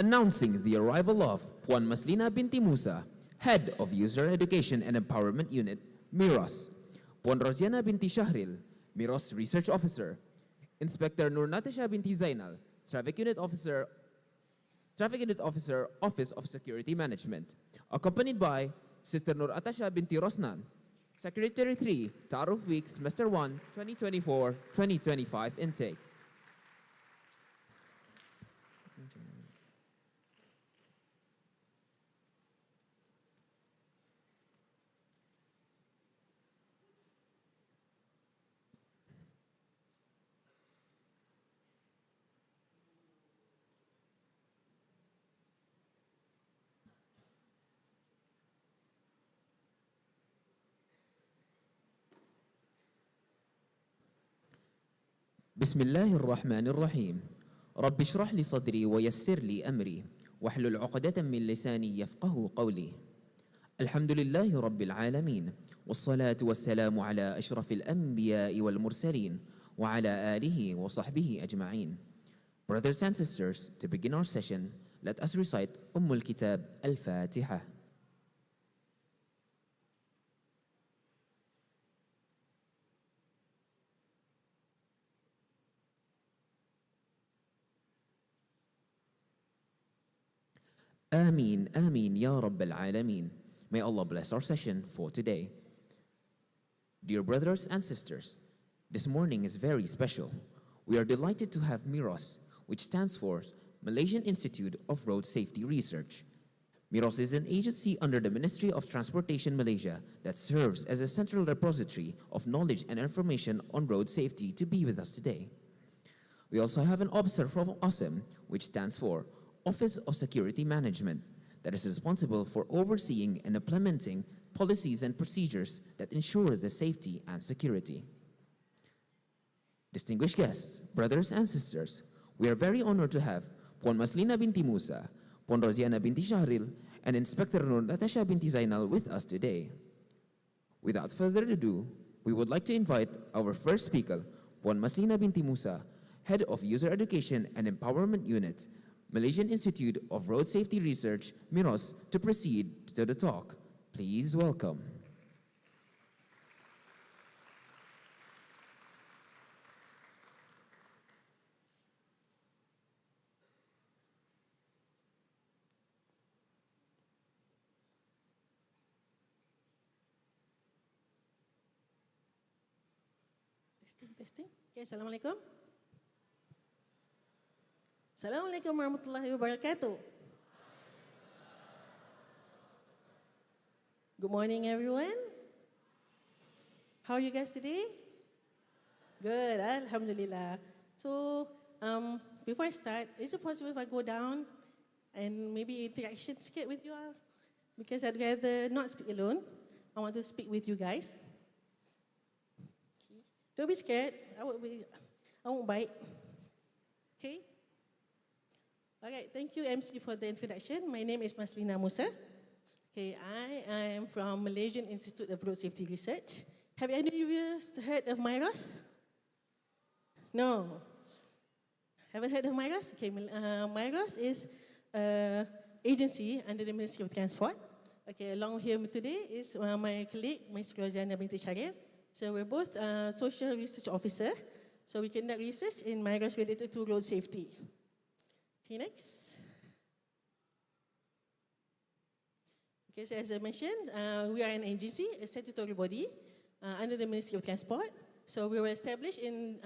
Announcing the arrival of Puan Maslina binti Musa, Head of User Education and Empowerment Unit, Miros. Puan Rosiana binti Shahril, Miros Research Officer. Inspector Nur Natasha binti Zainal, Traffic Unit Officer, Office of Security Management. Accompanied by Sister Nur Atasha binti Rosnan, Secretary 3, Taruf Week, Semester 1, 2024-2025 intake. بسم الله الرحمن الرحيم رب اشرح لي صدري ويسر لي أمري واحلل عقدة من لساني يفقه قولي الحمد لله رب العالمين والصلاة والسلام على أشرف الأنبياء والمرسلين وعلى آله وصحبه أجمعين. Brothers and sisters, to begin our session, let us recite الكتاب الفاتحة. Ameen, Ameen, Ya Rabbal Alameen. May Allah bless our session for today. Dear brothers and sisters, this morning is very special. We are delighted to have Miros, which stands for Malaysian Institute of Road Safety Research. Miros is an agency under the Ministry of Transportation Malaysia that serves as a central repository of knowledge and information on road safety to be with us today. We also have an officer from OSEM, which stands for Office of Security Management, that is responsible for overseeing and implementing policies and procedures that ensure the safety and security. Distinguished guests, brothers and sisters, we are very honored to have Puan Maslina binti Musa, Puan Rosiana binti Shahril, and Inspector Nur Natasha binti Zainal with us today. Without further ado, we would like to invite our first speaker, Puan Maslina binti Musa, Head of User Education and Empowerment Unit, Malaysian Institute of Road Safety Research, Miros, to proceed to the talk. Please welcome. Testing. Okay, Assalamualaikum. Assalamualaikum warahmatullahi wabarakatuh. Good morning, everyone. How are you guys today? Good, Alhamdulillah. So, before I start, is it possible if I go down and maybe interaction sikit with you all? Because I'd rather not speak alone. I want to speak with you guys. Okay. Don't be scared. I won't bite. Okay? All right, thank you, MC, for the introduction. My name is Maslina Musa. Okay, I am from Malaysian Institute of Road Safety Research. Have any of you heard of Miros? No. Haven't heard of Miros? Okay, Miros is an agency under the Ministry of Transport. Okay, along here today is my colleague, Ms. Rosiana binti Shahril. So we're both social research officer. So we conduct research in Miros related to road safety. Okay, next. Okay, so as I mentioned, we are an agency, a statutory body under the Ministry of Transport. So we were established in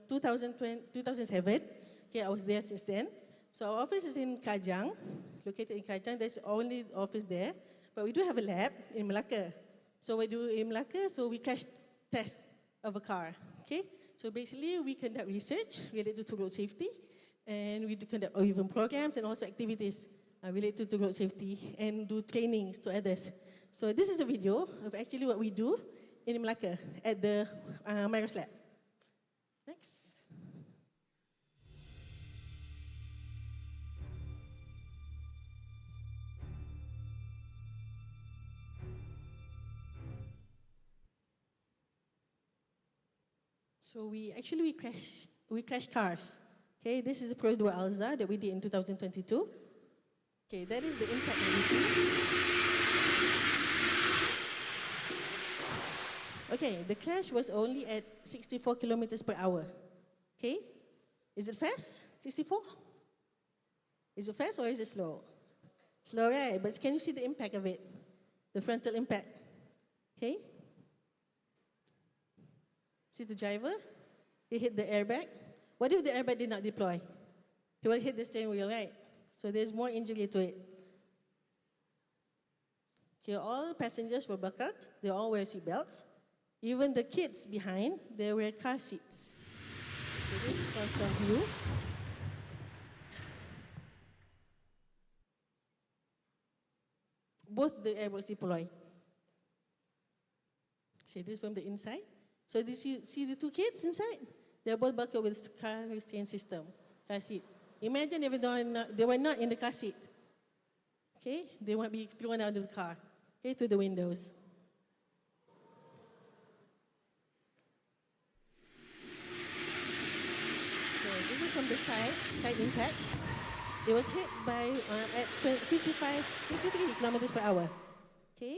2007. Okay, I was there since then. So our office is in Kajang, located in Kajang. There's only office there, but we do have a lab in Melaka. So we do in Melaka, so we crash test of a car. Okay, so basically we conduct research related to road safety. And we do conduct even programs and also activities related to road safety and do trainings to others. So this is a video of actually what we do in Melaka at the Miros lab. Next. So we crash cars. Okay, this is a Pro Dua Alza that we did in 2022. Okay, that is the impact that we see. Okay, the crash was only at 64 kilometers per hour. Okay, is it fast? 64? Is it fast or is it slow? Slow, right? But can you see the impact of it? The frontal impact. Okay. See the driver? He hit the airbag. What if the airbag did not deploy? He will hit the steering wheel, right? So there's more injury to it. Okay, all passengers were buckled. They all wear seat belts. Even the kids behind, they wear car seats. So this is from view. Both the airbags deploy. See this from the inside. So this you see the two kids inside? They're both buckled with car restraint system, car seat. Imagine if they were not in the car seat. Okay, they might be thrown out of the car, okay, to the windows. So this is from the side impact. It was hit by at 53 kilometers per hour. Okay,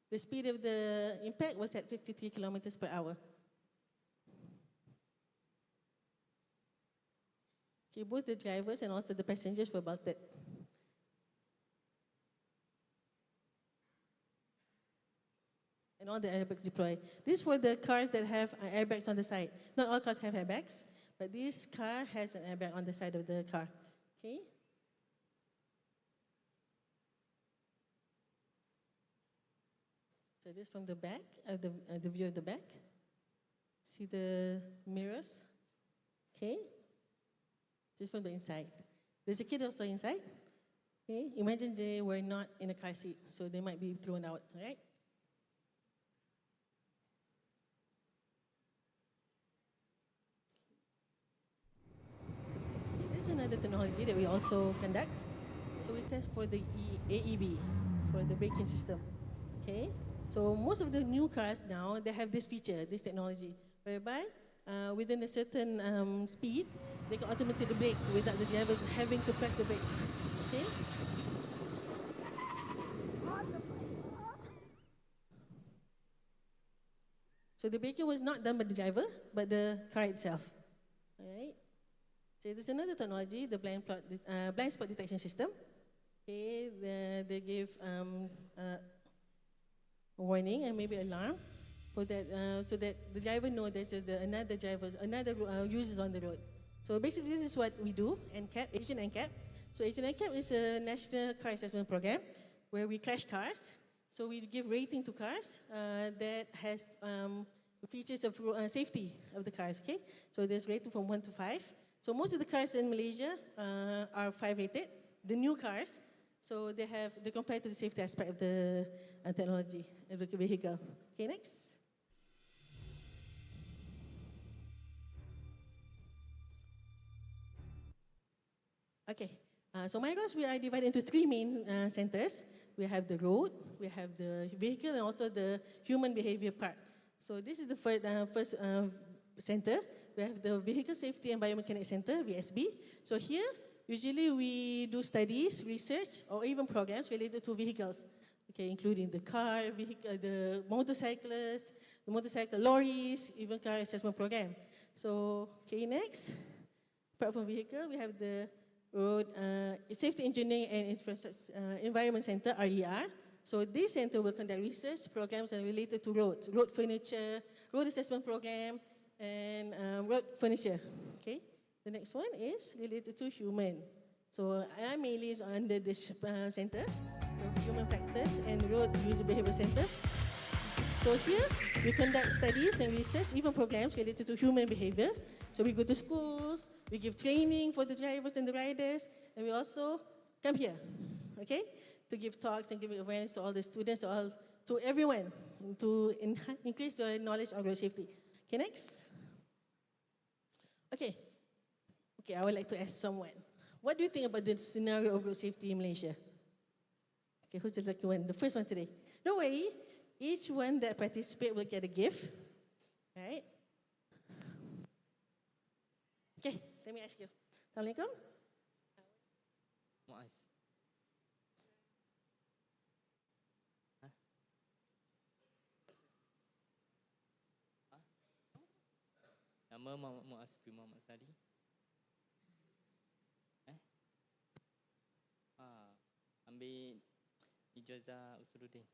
the speed of the impact was at 53 kilometers per hour. Okay, both the drivers and also the passengers were belted. And all the airbags deployed. This is for the cars that have airbags on the side. Not all cars have airbags, but this car has an airbag on the side of the car. Okay. So this from the back, the view of the back. See the mirrors. Okay. Just from the inside. There's a kid also inside. Okay. Imagine they were not in a car seat, so they might be thrown out. All right. This is another technology that we also conduct. So we test for the AEB, for the braking system. Okay. So most of the new cars now, they have this feature, this technology, whereby within a certain speed, they can automatically brake without the driver having to press the brake. Okay? So the braking was not done by the driver, but the car itself. All right? So there's another technology, the blind spot detection system. Okay, they give warning and maybe alarm so that the driver knows there's another users on the road. So basically, this is what we do. Asian NCAP. So Asian NCAP is a national car assessment program where we crash cars. So we give rating to cars that has features of safety of the cars. Okay. So there's rating from 1 to 5. So most of the cars in Malaysia are 5 rated. The new cars. So they compare to the safety aspect of the technology of the vehicle. Okay, next. Okay, so Miros, we are divided into 3 main centers. We have the road, we have the vehicle, and also the human behavior part. So this is the first center. We have the Vehicle Safety and Biomechanics Center, VSB. So here, usually we do studies, research, or even programs related to vehicles, okay, including the car, the motorcyclists, the motorcycle lorries, even car assessment program. So, okay, next. Apart from vehicle, we have the Road Safety Engineering and Environment Center, RER. So this center will conduct research programs related to roads, road furniture, road assessment program, and road furniture, okay? The next one is related to human. So I mainly is under this center, the Human Factors and Road User Behavior Center. So here, we conduct studies and research, even programs related to human behavior. So we go to schools, we give training for the drivers and the riders, and we also come here, okay, to give talks and give awareness to all the students, to everyone, to increase their knowledge on road safety. Okay, next. Okay, I would like to ask someone, what do you think about the scenario of road safety in Malaysia? Okay, who's the lucky one? The first one today. Don't worry, each one that participates will get a gift, right? Okay, let me ask you. Assalamualaikum. Nama Muhammad Asfi Muhammad Sali. Ambil ijazah Usuluddin.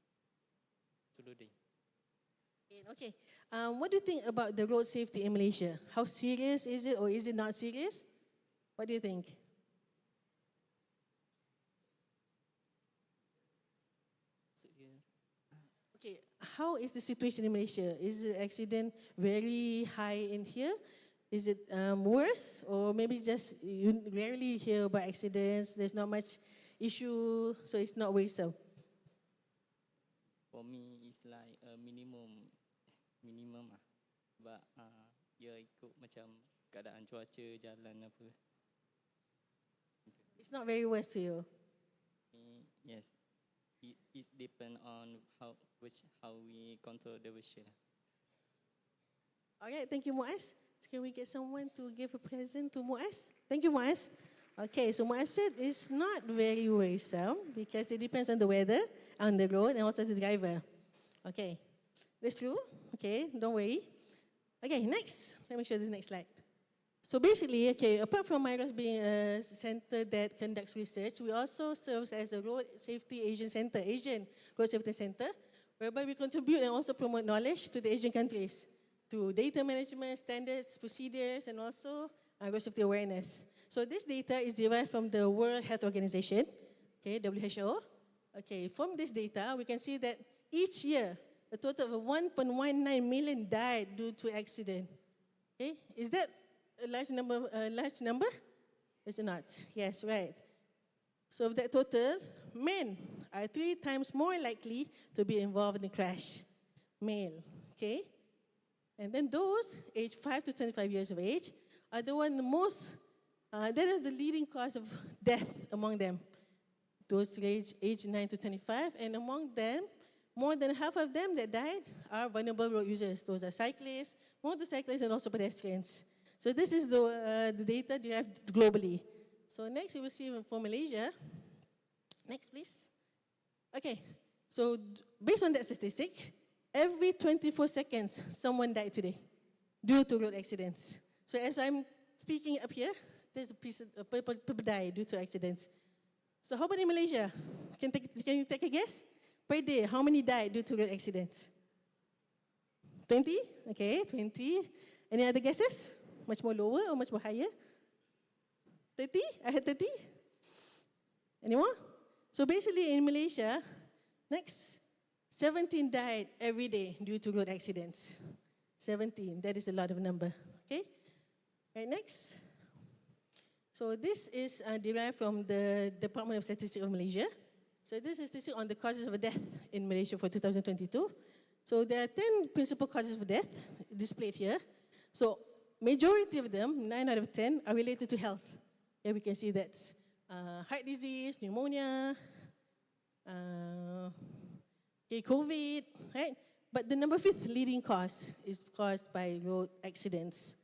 Okay. What do you think about the road safety in Malaysia? How serious is it, or is it not serious? What do you think? Okay, how is the situation in Malaysia? Is the accident very high in here? Is it worse, or maybe just you rarely hear about accidents? There's not much issue, so it's not worrisome. For me, it's like a minimum lah. Sebab dia ikut macam keadaan cuaca, jalan apa. It's not very worse to you. Yes, it depends on how we control the weather. All right, thank you, Muaz. Can we get someone to give a present to Muaz? Thank you, Muaz. Okay, so Muaz said it's not very worrisome because it depends on the weather, on the road, and also the driver. Okay, that's true. Okay, don't worry. Okay, next. Let me show this next slide. So basically, okay, apart from Miros being a center that conducts research, we also serve as a Road Safety Asian Center, Asian Road Safety Center, whereby we contribute and also promote knowledge to the Asian countries through data management, standards, procedures, and also road safety awareness. So this data is derived from the World Health Organization, okay, WHO. Okay, from this data, we can see that each year, a total of 1.19 million died due to accident. Okay, is that a large number? Is it not? Yes, right. So of that total, men are 3 times more likely to be involved in a crash. Male, okay? And then those aged 5 to 25 years of age are the one that is the leading cause of death among them. Those aged 9 to 25, and among them, more than half of them that died are vulnerable road users. Those are cyclists, motorcyclists, and also pedestrians. So this is the data derived globally. So next, you will see for Malaysia. Next, please. Okay, so based on that statistic, every 24 seconds, someone died today due to road accidents. So as I'm speaking up here, there's people die due to accidents. So how about in Malaysia? Can you take a guess? Per day, how many died due to road accidents? 20? Okay, 20. Any other guesses? Much more lower or much more higher? 30? I had 30. Any more? So basically in Malaysia, next, 17 died every day due to road accidents. 17, that is a lot of number, okay? Right, next. So this is derived from the Department of Statistics of Malaysia. So this is statistic on the causes of death in Malaysia for 2022. So there are 10 principal causes of death displayed here. So majority of them, 9 out of 10, are related to health. Here we can see that heart disease, pneumonia, COVID, right? But the number 5th leading cause is caused by road accidents.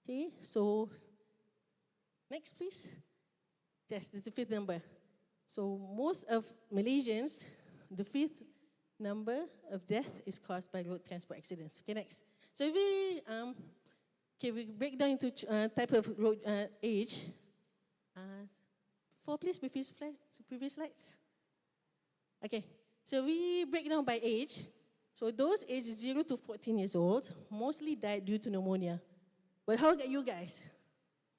Okay, so next please. Yes, this is the 5th number. So most of Malaysians, the 5th number of death is caused by road transport accidents. Okay, next. So if we break down into type of road age. 4 please, previous slides. Okay, so we break down by age. So those ages 0 to 14 years old mostly died due to pneumonia. But how about you guys?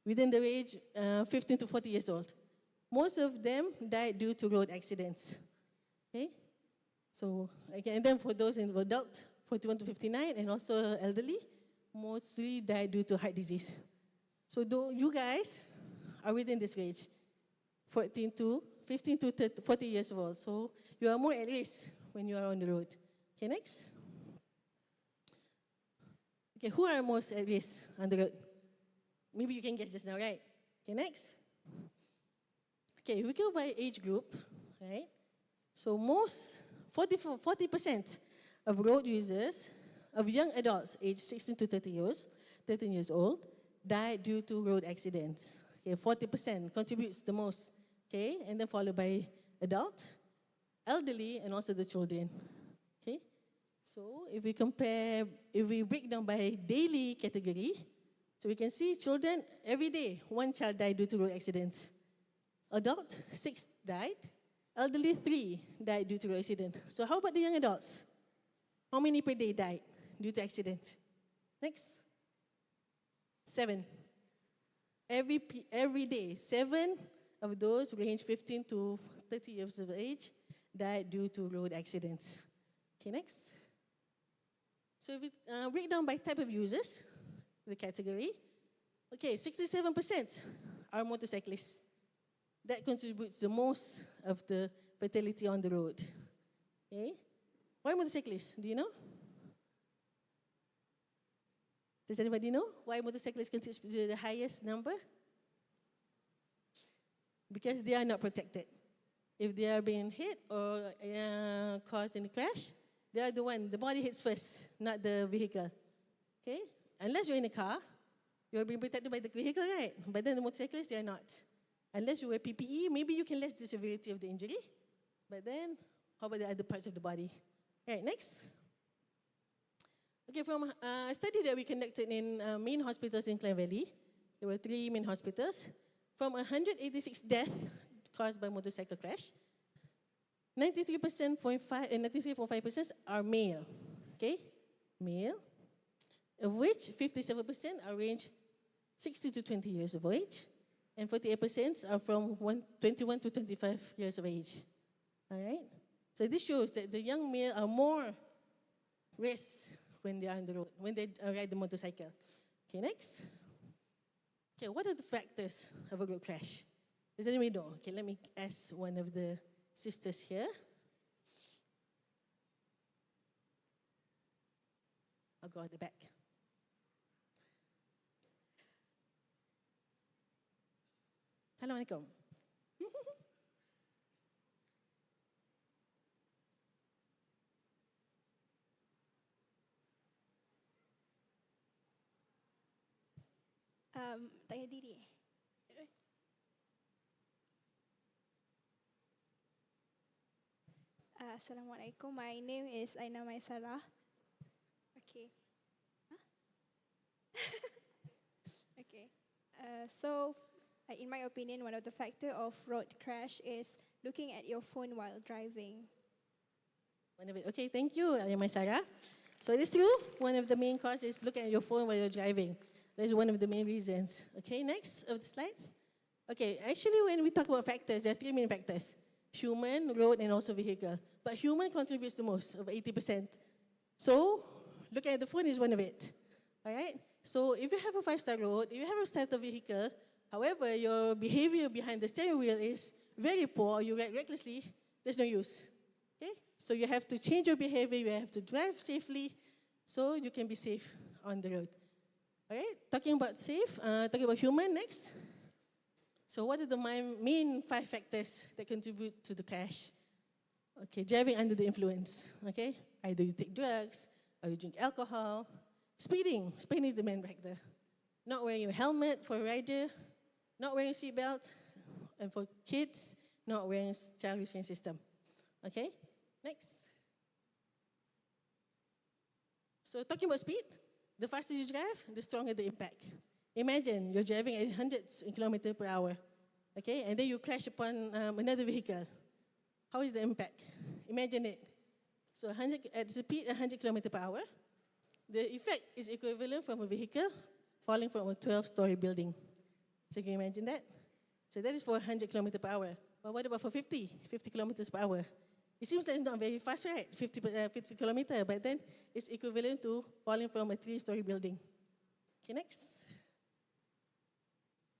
Within the age 15 to 40 years old. Most of them died due to road accidents. Okay? So, again, and then for those in adult, 41 to 59, and also elderly, mostly died due to heart disease. So you guys are within this range, 15 to 40 years old. So you are more at risk when you are on the road. Okay, next. Okay, who are most at risk on the road? Maybe you can guess just now, right? Okay, next. Okay, we go by age group, right? So 40% of road users, of young adults aged 16 to 13 years old, died due to road accidents. Okay, 40% contributes the most, okay? And then followed by adult, elderly, and also the children, okay? So if we break down by daily category, So we can see children, every day, 1 child died due to road accidents. Adult, 6 died. Elderly, 3 died due to road accident. So how about the young adults? How many per day died due to accident? Next. 7. Every day, 7 of those range 15 to 30 years of age died due to road accidents. Okay, next. So if we break down by type of users, the category, okay, 67% are motorcyclists. That contributes the most of the fatality on the road. Okay? Why motorcyclists? Do you know? Does anybody know why motorcyclists contribute to the highest number? Because they are not protected. If they are being hit or caused in a crash, they are the one, the body hits first, not the vehicle. Okay? Unless you're in a car, you're being protected by the vehicle, right? But then the motorcyclists, they are not. Unless you wear PPE, maybe you can lessen the severity of the injury. But then, how about the other parts of the body? All right, next. Okay, from a study that we conducted in main hospitals in Klang Valley, there were 3 main hospitals. From 186 deaths caused by motorcycle crash, 93.5% are male. Okay, male, of which 57% are range 60 to 20 years of age, and 48% are from 21 to 25 years of age. All right? So this shows that the young male are more risk when they are on the road, when they ride the motorcycle. Okay, next. Okay, what are the factors of a road crash? Does anybody know? Okay, let me ask one of the sisters here. I'll go at the back. Assalamualaikum. Tanya diri. Assalamualaikum. My name is Aina Maisarah. Okay. Huh? Okay. In my opinion, one of the factor of road crash is looking at your phone while driving. One of it. Okay, thank you, Ayamai Sarah. So it is true, one of the main causes is looking at your phone while you're driving. That is one of the main reasons. Okay, next of the slides. Okay, actually when we talk about factors, there are 3 main factors. Human, road, and also vehicle. But human contributes the most, of 80%. So, looking at the phone is one of it. All right? So, if you have a 5-star road, if you have a starter vehicle, however, your behavior behind the steering wheel is very poor, you ride recklessly, there's no use. Okay? So, you have to change your behavior, you have to drive safely, so you can be safe on the road. All right? Talking about safe, talking about human next. So what are the main 5 factors that contribute to the crash? Okay, driving under the influence, okay? Either you take drugs, or you drink alcohol. Speeding is the main factor. Not wearing your helmet for a rider, not wearing a seatbelt, and for kids, not wearing child restraint system. Okay, next. So talking about speed, the faster you drive, the stronger the impact. Imagine you're driving at hundreds of kilometers per hour, okay, and then you crash upon another vehicle. How is the impact? Imagine it. So at the speed 100 kilometers per hour, the effect is equivalent from a vehicle falling from a 12-story building. So can you imagine that? So that is for 100 kilometers per hour. But what about for 50 kilometers per hour? It seems that it's not very fast, right? 50 kilometers, but then it's equivalent to falling from a 3-story building. Okay, next.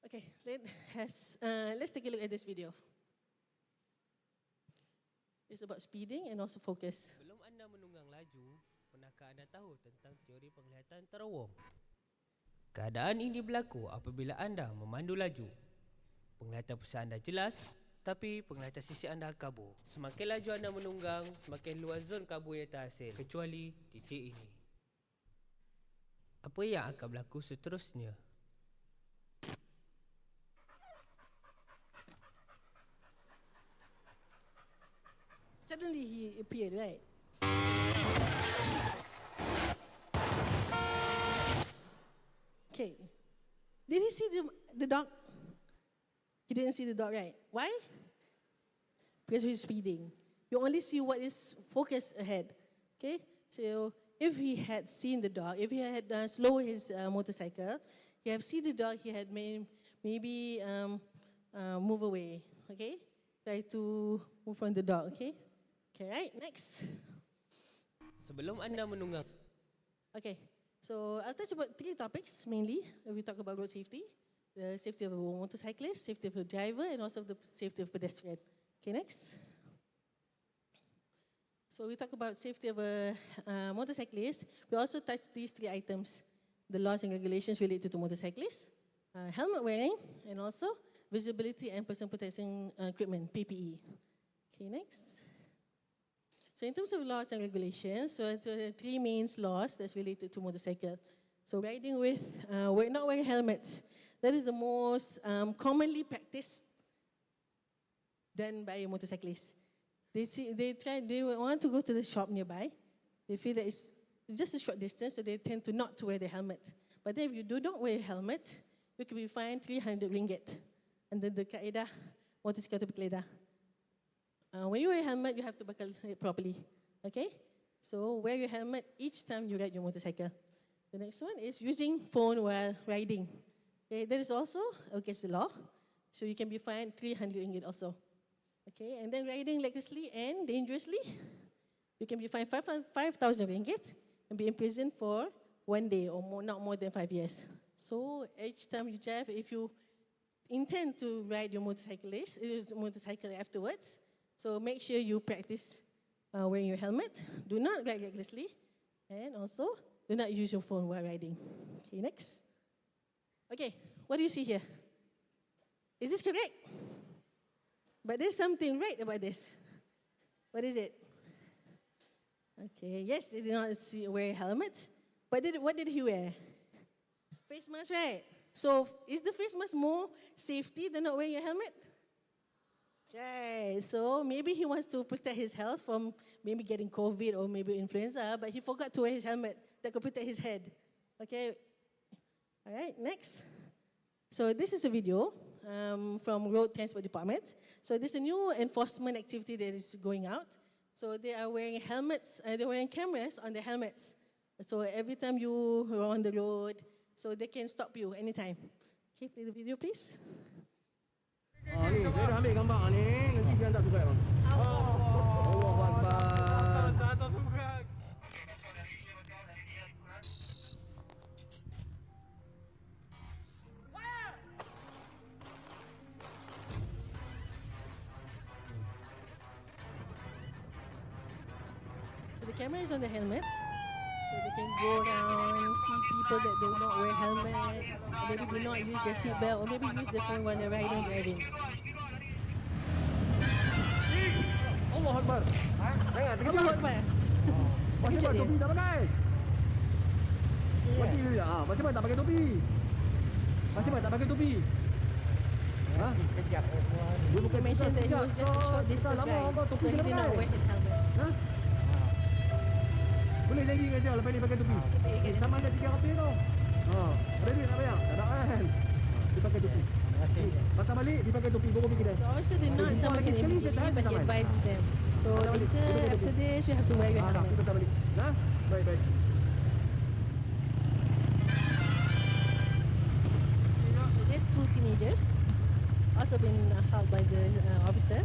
Okay, let's take a look at this video. It's about speeding and also focus. Belum anda menunggang laju, pernahkah anda tahu tentang teori penglihatan terowong? Keadaan ini berlaku apabila anda memandu laju. Penglihatan pusat anda jelas, tapi penglihatan sisi anda kabur. Semakin laju anda menunggang, semakin luas zon kabur yang terhasil, kecuali titik ini. Apa yang akan berlaku seterusnya? Suddenly he appeared, right? Okay, Did he see the dog? He didn't see the dog, right? Why? Because he's speeding. You only see what is focused ahead. Okay? So if he had seen the dog, if he had slowed his motorcycle, he have seen the dog, he had maybe move away. Okay? Try to move from the dog. Okay? Okay, right? Next. Sebelum anda menunggang Okay, so I'll touch about 3 topics mainly. We talk about road safety, the safety of a motorcyclist, safety of a driver, and also the safety of pedestrian. Okay, next. So we talk about safety of a motorcyclist. We also touch these 3 items: the laws and regulations related to motorcyclists, helmet wearing, and also visibility and personal protection equipment (PPE). Okay, next. So in terms of laws and regulations, so the 3 main laws that's related to motorcycle. So riding with, not wearing helmets. That is the most commonly practiced done by a motorcyclist. They want to go to the shop nearby. They feel that it's just a short distance, so they tend to not to wear the helmet. But then if you do not wear a helmet, you can be fined 300 ringgit under the kaedah, motorcycle kaedah. When you wear a helmet, you have to buckle it properly. Okay? So wear your helmet each time you ride your motorcycle. The next one is using phone while riding. Okay, that is also against the law. So you can be fined 300 ringgit also. Okay, and then riding recklessly and dangerously, you can be fined 5,000 ringgit and be imprisoned for 1 day or not more than 5 years. So each time you drive, if you intend to ride your motorcycle afterwards, so make sure you practice wearing your helmet. Do not ride recklessly. And also, do not use your phone while riding. Okay, next. Okay, what do you see here? Is this correct? But there's something right about this. What is it? Okay, yes, they did not wear helmets. But what did he wear? Face mask, right? So is the face mask more safety than not wearing a helmet? Right, so maybe he wants to protect his health from maybe getting COVID or maybe influenza, but he forgot to wear his helmet that could protect his head. Okay, all right, next. So this is a video from Road Transport Department. So this is a new enforcement activity that is going out. So they are wearing helmets, they're wearing cameras on their helmets. So every time you are on the road, so they can stop you anytime. Okay, play the video please. Ni, saya dah ambil gambar ni. Nanti dia tak suka bang. Allahu Akbar. Tak suka. So the camera is on the helmet. So they can go around and see people that do not wear helmet, or maybe do not use their seatbelt, or maybe use their phone while they're riding or driving. Allahu Akbar. Jangan terkejut. Allahu Akbar. Masih Terkejut dia. topi tak pakai. Mati dia. Masih tak pakai topi. Masih tak pakai topi. Ha? He mentioned that he was just a short distance ride, so he did not wear his helmet. Ha? Boleh lagi ke dia lepas ni pakai topi? Sedih. Sama ada 3 kopi tu. Ada duit nak bayar? Tak ada kan? Dia pakai topi. Patah balik, dia pakai topi, baru pergi kedai. The officer did not summon him immediately, but he advises them. So later, after this, you have to wear your Dah, helmet. kita patah balik. Nah, baik, baik. So there's 2 teenagers, also been held by the officer.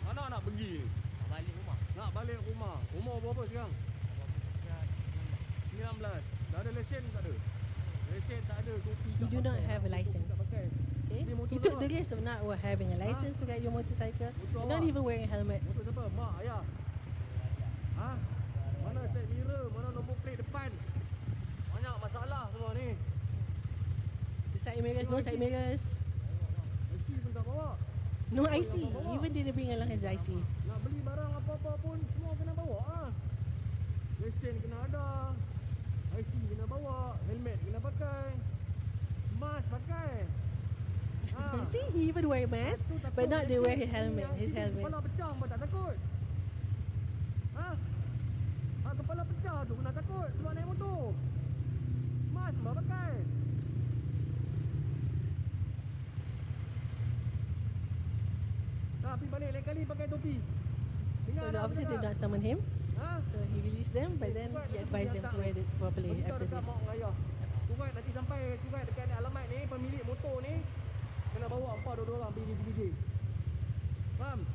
Mana nak pergi ni? balik rumah. Nak balik rumah. Umur berapa sekarang? 19. Dah ada lesen tak ada? Lesen tak ada, topi He tak do not pakai, have a topi license. tak pakai. Okay? Ni motor He took apa? the risk of not having a license to ride your motorcycle, and not even wearing a helmet. Motor siapa? Mak, ayah? Ha? Mana side mirror? Mana nombor plate depan? Banyak masalah semua ni. The side mirrors, no side mirrors, IC pun tak bawa. no IC. Even didn't bring along his IC. Nak beli barang apa-apa pun semua kena bawa ah. Lesen kena ada. IC kena bawa, helmet kena pakai. Mask pakai. Ha. See, he even wear a mask, Tu takut but not they wear his accident. helmet. His Accident helmet. Kepala pecah pun tak takut. kaca tu kena takut sebab naik motor. Mask mbak pakai. Tapi balik lain kali pakai topi. So the officer did not summon him. Ha? So he released them, but then he advised them to wear it properly after this. Kuat nanti sampai kuat dekat alamat ni, pemilik motor ni kena bawa apa dua-dua orang pergi GPJ. Faham?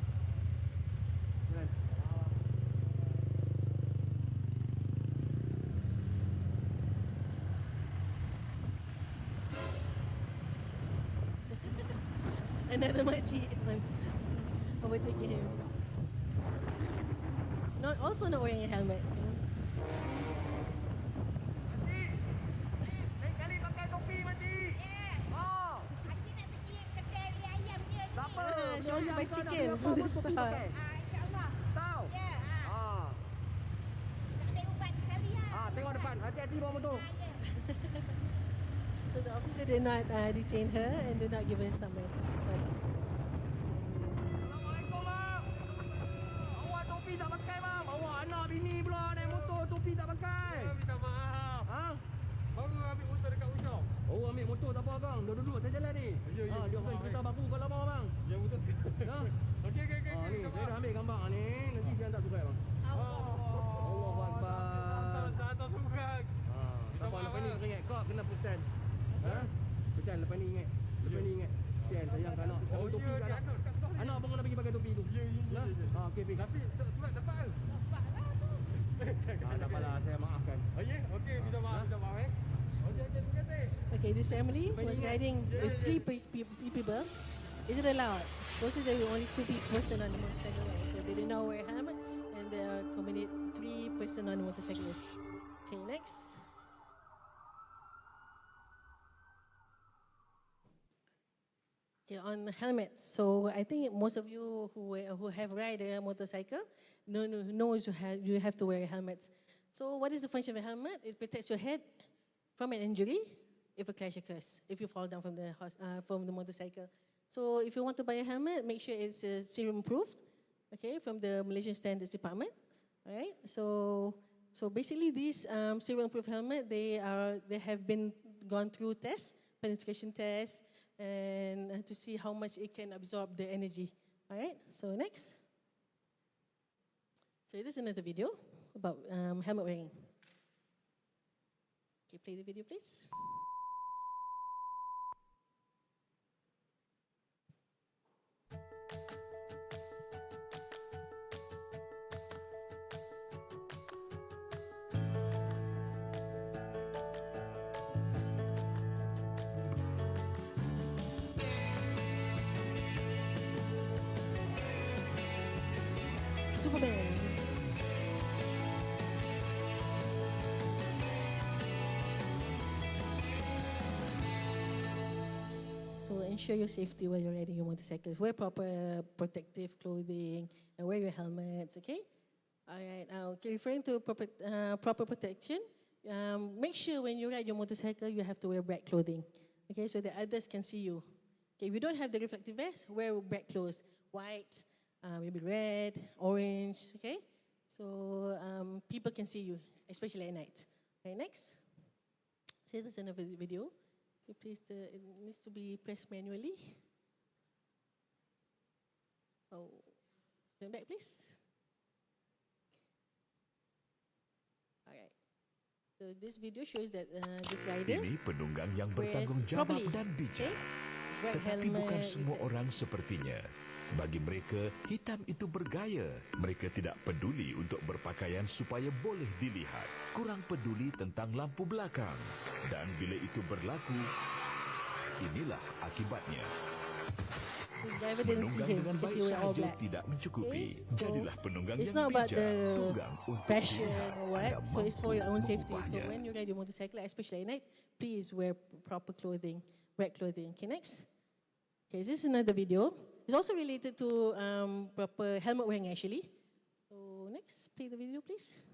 Jalan. Another makcik overtaking him. Also not wearing a helmet. Lain kali pakai topi makcik. Oh. Makcik nak pergi kedai beli ayam je ni. Tak apa. She wants to buy Ayam chicken tak from apa, the topi start. pakai. InsyaAllah. Tahu? Ya. Ah. Nak ambil ubat sekali ha. Tengok depan. Hati-hati bawa motor. Ya. So the officer did not detain her and did not give her a summon. Assalamualaikum, bang. Awak topi tak pakai, bang. Bawa anak bini pula naik motor, topi tak pakai. Ya, minta maaf. Ha? Baru ambil motor dekat workshop. Oh, ambil motor tak apa, kang. Duduk-duduk atas jalan ni. Ya, ya, Dia minta akan maaf, cerita baku kalau mau, bang. Ya, betul sekali. Ya. Okey, okey, okey. Ni, saya dah ambil gambar ni. Nanti saya hantar surat, bang. Allahu Akbar. Tak surat. Tak apa, lepas ni kena ingat. Kau kena pesan. Ha? Pesan lepas ni ingat. Lepas ni ingat. Sian, sayang anak. Sama topi kat anak. Anak dekat bawah ni. Anak pun kena pergi pakai topi tu. Ya, ya, ya, ya. Ha, okey, pergi. Tapi surat dapat ke? Tak apalah, saya maafkan. Oh, ya? Okey, minta maaf, minta maaf. Okey, okey, terima kasih. Okay, this family was riding with three people. Is it allowed? Mostly there were only two person on the motorcycle, right? So they did not wear a helmet and they accommodate 3 person on the motorcyclist. Okay, next. Okay, on the helmet. So I think most of you who have ride a motorcycle knows you have to wear a helmet. So what is the function of a helmet? It protects your head from an injury if a crash occurs, if you fall down from the motorcycle. So if you want to buy a helmet, make sure it's serum proofed, okay, from the Malaysian Standards Department. All right. So basically, these serum proof helmet they have been gone through tests, penetration tests, and to see how much it can absorb the energy. All right. So next. So this is another video about helmet wearing. Okay, play the video, please. Superman. So ensure your safety while you're riding your motorcycles. Wear proper protective clothing and wear your helmets, okay? All right, okay, referring to proper protection, make sure when you ride your motorcycle, you have to wear bright clothing, okay, so that others can see you. Okay, if you don't have the reflective vest, wear bright clothes, white, maybe red, orange, okay? So people can see you, especially at night. Okay, next. So this is another video. Okay, please, it needs to be pressed manually. Oh, turn back, please. All right. So this video shows that this rider Ini penunggang yang wears bertanggungjawab properly, dan bijak. bright Tetapi bukan helmet, semua orang sepertinya. Bagi mereka, hitam itu bergaya. Mereka tidak peduli untuk berpakaian supaya boleh dilihat. Kurang peduli tentang lampu belakang. Dan bila itu berlaku, inilah akibatnya. So the driver didn't see Menunggang him dengan because baik he wear all sahaja black. tidak mencukupi. Okay, so Jadilah penunggang it's yang not about bijak. the Tunggang untuk fashion dilihat. or what, Anda so it's for your own mampu safety. So mengubahnya. when you ride your motorcycle, especially at night, please wear proper clothing, bright clothing. Okay, next. Okay, this is another video. It's also related to proper helmet wearing actually. So next, play the video please.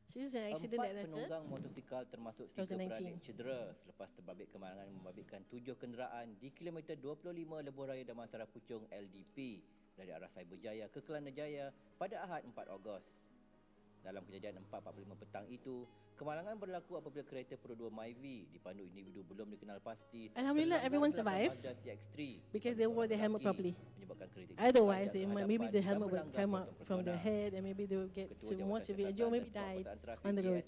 So this is an accident that occurred. Penunggang motosikal termasuk 3 beradik 2019. cedera selepas terbabit kemalangan membabitkan 7 kenderaan di kilometer 25 Lebuh Raya Damansara Puchong LDP dari arah Cyberjaya ke Kelana Jaya pada Ahad 4 Ogos. Dalam kejadian 4.45 petang itu, kemalangan berlaku apabila kereta Pro 2 Myvi dipandu individu belum dikenal pasti. Alhamdulillah, everyone survived because they wore their helmet properly. Otherwise, maybe the helmet would come out from their head and maybe they would get more severe injury or maybe died on the road.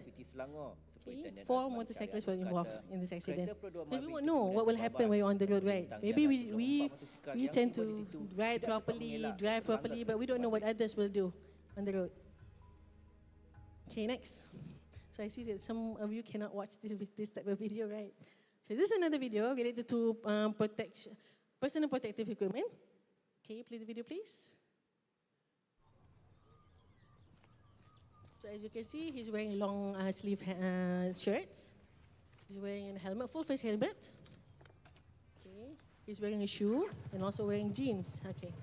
Okay, 4 motorcyclists were involved in this accident. But we won't know what will happen when you're on the road, right? Maybe we tend to ride properly, drive properly, but we don't know what others will do on the road. Okay, next. So I see that some of you cannot watch this type of video, right? So this is another video related to personal protective equipment. Okay, play the video, please. So as you can see, he's wearing long sleeve shirts. He's wearing a helmet, full face helmet. Okay, he's wearing a shoe and also wearing jeans. Okay.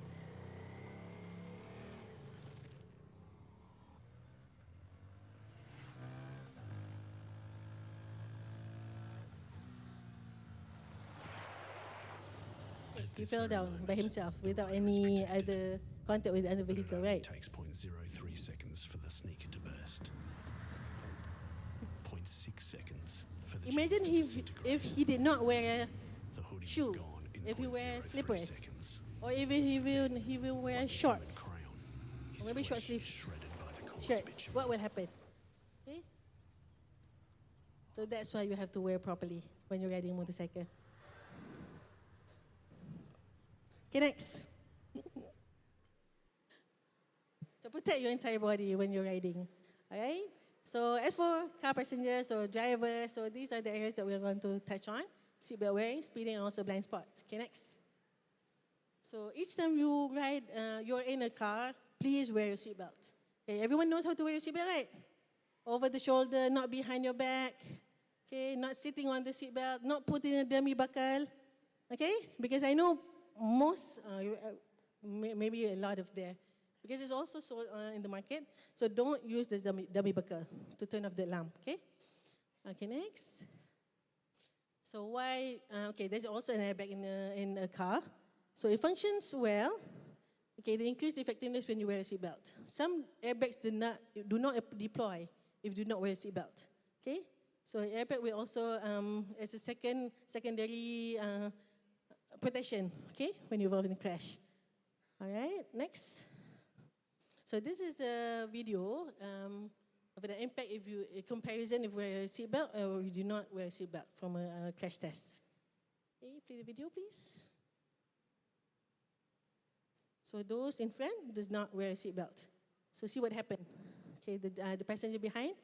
He fell down by himself without any other contact with the other vehicle, right? Takes 0.03 seconds for the sneaker to burst. 0.6 seconds for the Imagine if he did not wear the a shoe, if he wears 0.03 slippers, seconds. or even he will wear shorts, or maybe short sleeve shirts. What will happen? Okay? So that's why you have to wear properly when you're riding a motorcycle. Okay, next. So protect your entire body when you're riding, all right? So as for car passengers or drivers, so these are the areas that we're going to touch on. Seatbelt wearing, speeding, and also blind spot. Okay, next. So each time you ride, you're in a car, please wear your seatbelt. Okay, everyone knows how to wear your seatbelt, right? Over the shoulder, not behind your back. Okay, not sitting on the seatbelt, not putting a dummy buckle. Okay, because I know most, maybe a lot of there, because it's also sold in the market. So don't use the dummy buckle to turn off the alarm, okay? Okay, next. So why, okay, there's also an airbag in a car. So it functions well. Okay, they increase the effectiveness when you wear a seatbelt. Some airbags do not deploy if you do not wear a seatbelt, okay? So airbag will also, as a secondary protection, okay, when you're involved in a crash. All right, next. So this is a video of the impact if you, a comparison if you wear a seatbelt or you do not wear a seatbelt from a crash test. Okay, play the video, please. So those in front does not wear a seatbelt. So see what happened. Okay, the passenger behind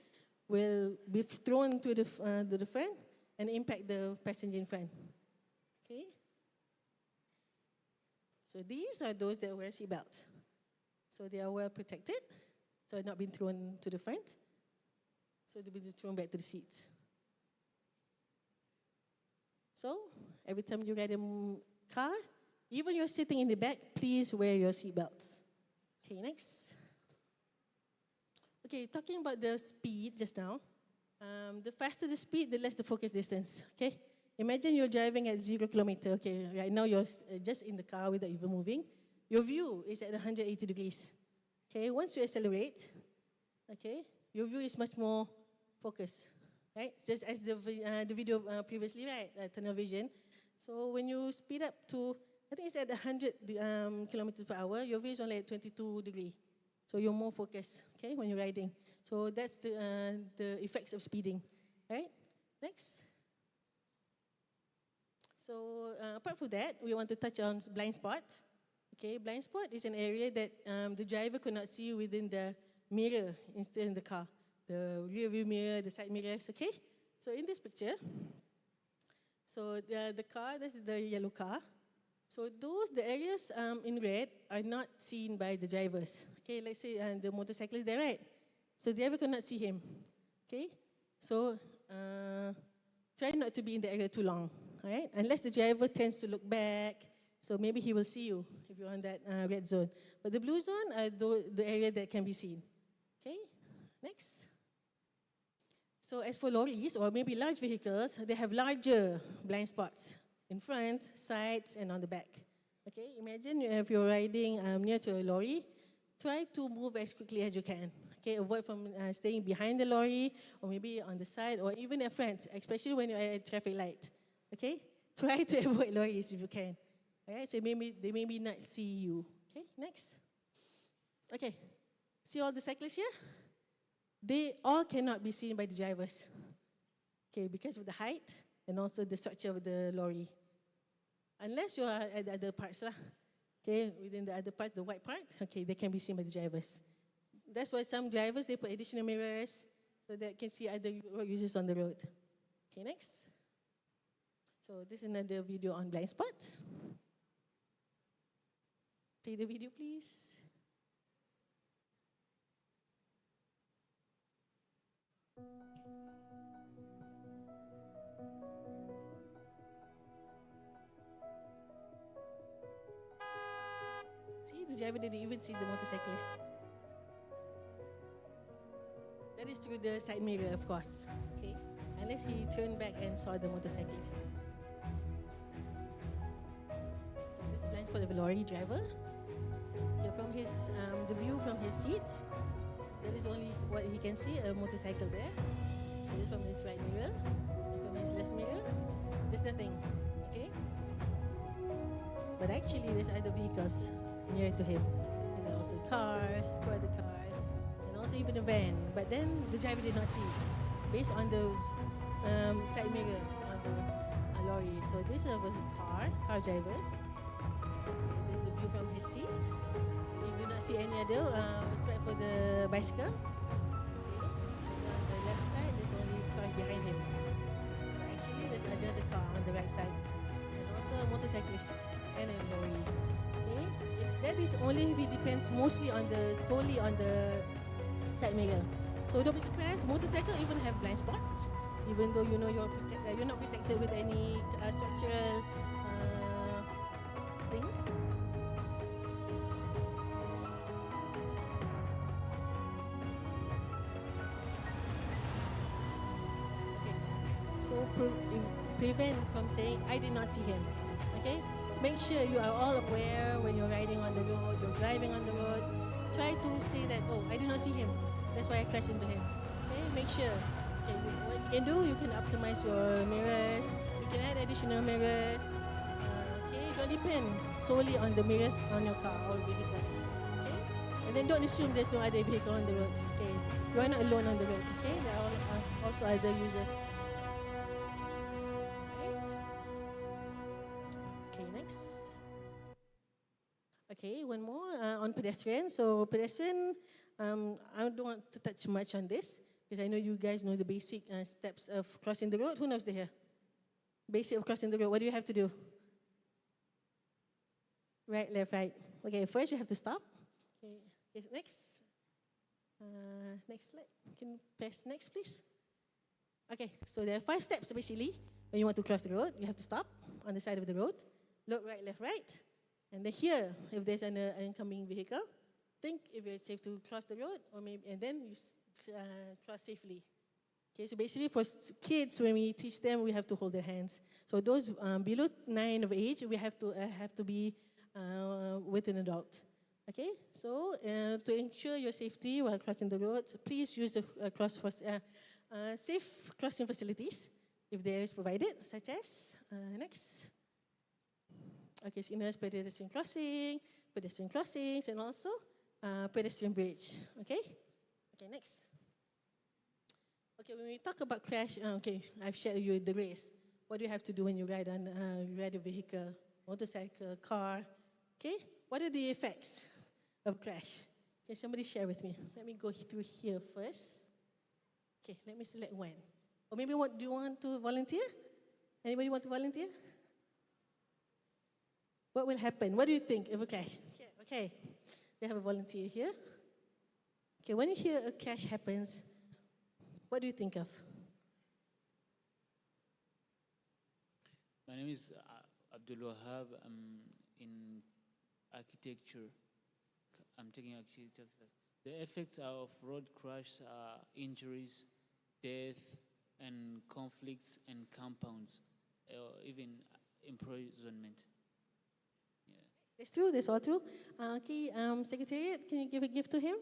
will be thrown to the front and impact the passenger in front. Okay. So these are those that wear seatbelt. So they are well protected, so not being thrown to the front. So they'll be thrown back to the seats. So every time you ride a car, even you're sitting in the back, please wear your seatbelts. Okay, next. Okay, talking about the speed just now. The faster the speed, the less the focus distance. Okay. Imagine you're driving at 0 kilometer. Okay, right now you're just in the car without even moving. Your view is at 180 degrees. Okay, once you accelerate, okay, your view is much more focused, right? Just as the video previously, right? Tunnel vision. So when you speed up to, I think it's at 100 kilometers per hour, your view is only at 22 degrees. So you're more focused, okay, when you're riding. So that's the effects of speeding, right? Next. So apart from that, we want to touch on blind spot. Okay, blind spot is an area that the driver could not see within the mirror instead in the car. The rear view mirror, the side mirrors, okay? So in this picture, so the car, this is the yellow car. So the areas in red are not seen by the drivers. Okay, let's say the motorcyclist there, right? So the driver could not see him, okay? So try not to be in the area too long. All right? Unless the driver tends to look back, so maybe he will see you if you're on that red zone. But the blue zone are the area that can be seen. Okay, next. So as for lorries or maybe large vehicles, they have larger blind spots in front, sides, and on the back. Okay, imagine if you're riding near to a lorry, try to move as quickly as you can. Okay, avoid from staying behind the lorry or maybe on the side or even in front, especially when you're at a traffic light. Okay, try to avoid lorries if you can. All right, so maybe they maybe not see you. Okay, next. Okay, see all the cyclists here? They all cannot be seen by the drivers. Okay, because of the height and also the structure of the lorry. Unless you are at the other parts lah. Okay, within the other part, the white part, okay, they can be seen by the drivers. That's why some drivers, they put additional mirrors so that can see other road users on the road. Okay, next. So this is another video on blind spot. Play the video, please. See, the driver didn't even see the motorcyclist. That is through the side mirror, of course. Okay, unless he turned back and saw the motorcyclist. Okay, this is the blind spot of a lorry driver. Okay, from his the view from his seat, that is only what he can see, a motorcycle there. This is from his right mirror, and from his left mirror, there's nothing. Okay, but actually there's other vehicles near to him. And there are also cars, two other cars, and also even a van. But then the driver did not see, based on the side mirror on the lorry. So this was a car drivers. Okay, this is the view from his seat. You do not see any other, except for the bicycle. Okay, and on the left side, there's only cars behind him. But actually, there's another car on the right side, and also a motorcyclist and a lorry. Okay, that is only if it depends mostly on solely on the side mirror. So don't be surprised, motorcycle even have blind spots, even though you know you're not protected with any structural things. Okay, so prevent from saying I did not see him. Okay, make sure you are all aware when you're riding on the road, you're driving on the road. Try to say that, oh, I did not see him. That's why I crashed into him. Okay, make sure. Okay, what you can do, you can optimize your mirrors. You can add additional mirrors. Okay, don't depend solely on the mirrors on your car or vehicle. Okay, and then don't assume there's no other vehicle on the road. Okay, you are not alone on the road. Okay, there are also other users. Right. Okay, next. Okay, one more on pedestrian. So pedestrian, I don't want to touch much on this because I know you guys know the basic steps of crossing the road. Who knows the here? Basic of crossing the road. What do you have to do? Right, left, right. Okay, first you have to stop. Okay, next. Next slide. Can you press next, please? Okay, so there are 5 steps basically. When you want to cross the road, you have to stop on the side of the road. Look right, left, right. And then here, if there's an incoming vehicle, think if it's safe to cross the road, or maybe, and then you cross safely. Okay, so basically for kids, when we teach them, we have to hold their hands. So those below 9 of age, we have to be with an adult. Okay, so to ensure your safety while crossing the road, please use the safe crossing facilities if there is provided, such as next. Okay, signals, pedestrian crossings, and also pedestrian bridge. Okay? Okay, next. Okay, when we talk about crash, okay, I've shared with you the race. What do you have to do when you ride a vehicle, motorcycle, car? Okay, what are the effects of crash? Can somebody share with me? Let me go through here first. Okay, let me select one. Or maybe do you want to volunteer? Anybody want to volunteer? What will happen? What do you think of a crash? Okay, we have a volunteer here. Okay, when you hear a crash happens, what do you think of? My name is Abdul Wahab. I'm in architecture. I'm taking architecture class. The effects of road crash are injuries, death, and conflicts and compounds, even imprisonment. That's true, that's all true. Okay, Secretariat, can you give a gift to him?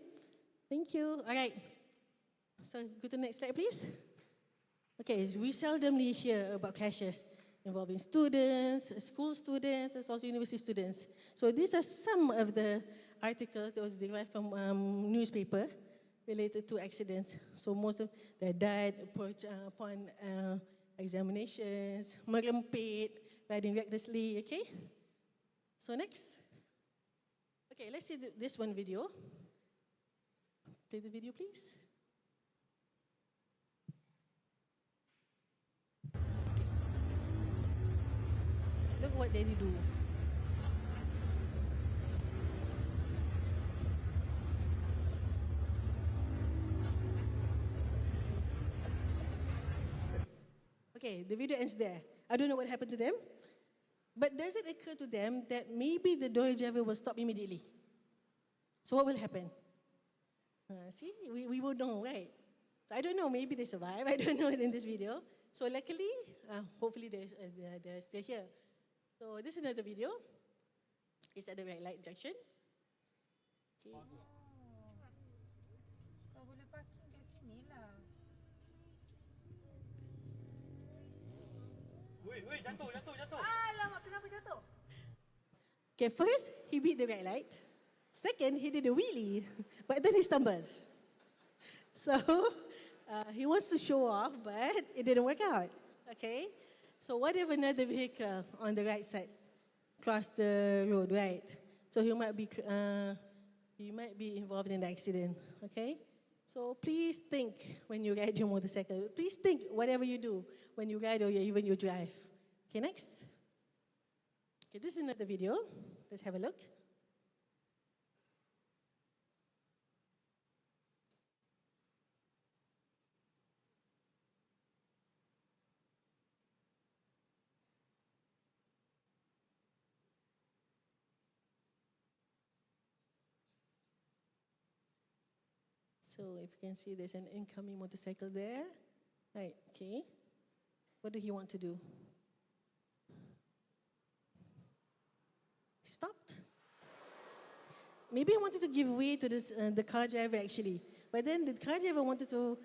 Thank you. All right. So go to the next slide, please. Okay, we seldomly hear about crashes involving students, school students, and also university students. So these are some of the articles that was derived from newspaper related to accidents. So most of them died upon examinations, merempet, riding recklessly, okay? So next. Okay, let's see this one video. Play the video, please. Look what they do. Okay, the video ends there. I don't know what happened to them, but does it occur to them that maybe the lorry driver will stop immediately? So what will happen? See, we won't know, right? So I don't know, maybe they survive. I don't know in this video. So luckily, hopefully they're still here. So this is another video. It's at the red light junction. Okay. Kau boleh parking kat sini lah. Weh, jatuh. Alamak, kenapa jatuh? Okay, first, he beat the red light. Second, he did a wheelie, but then he stumbled. So, he wants to show off, but it didn't work out, okay? So what if another vehicle on the right side crossed the road, right? So he might be involved in the accident, okay? So please think when you ride your motorcycle. Please think whatever you do when you ride or even you drive. Okay, next. Okay, this is another video. Let's have a look. So if you can see, there's an incoming motorcycle there. Right, okay. What do he want to do? He stopped. Maybe he wanted to give way to this, the car driver actually. But then the car driver wanted to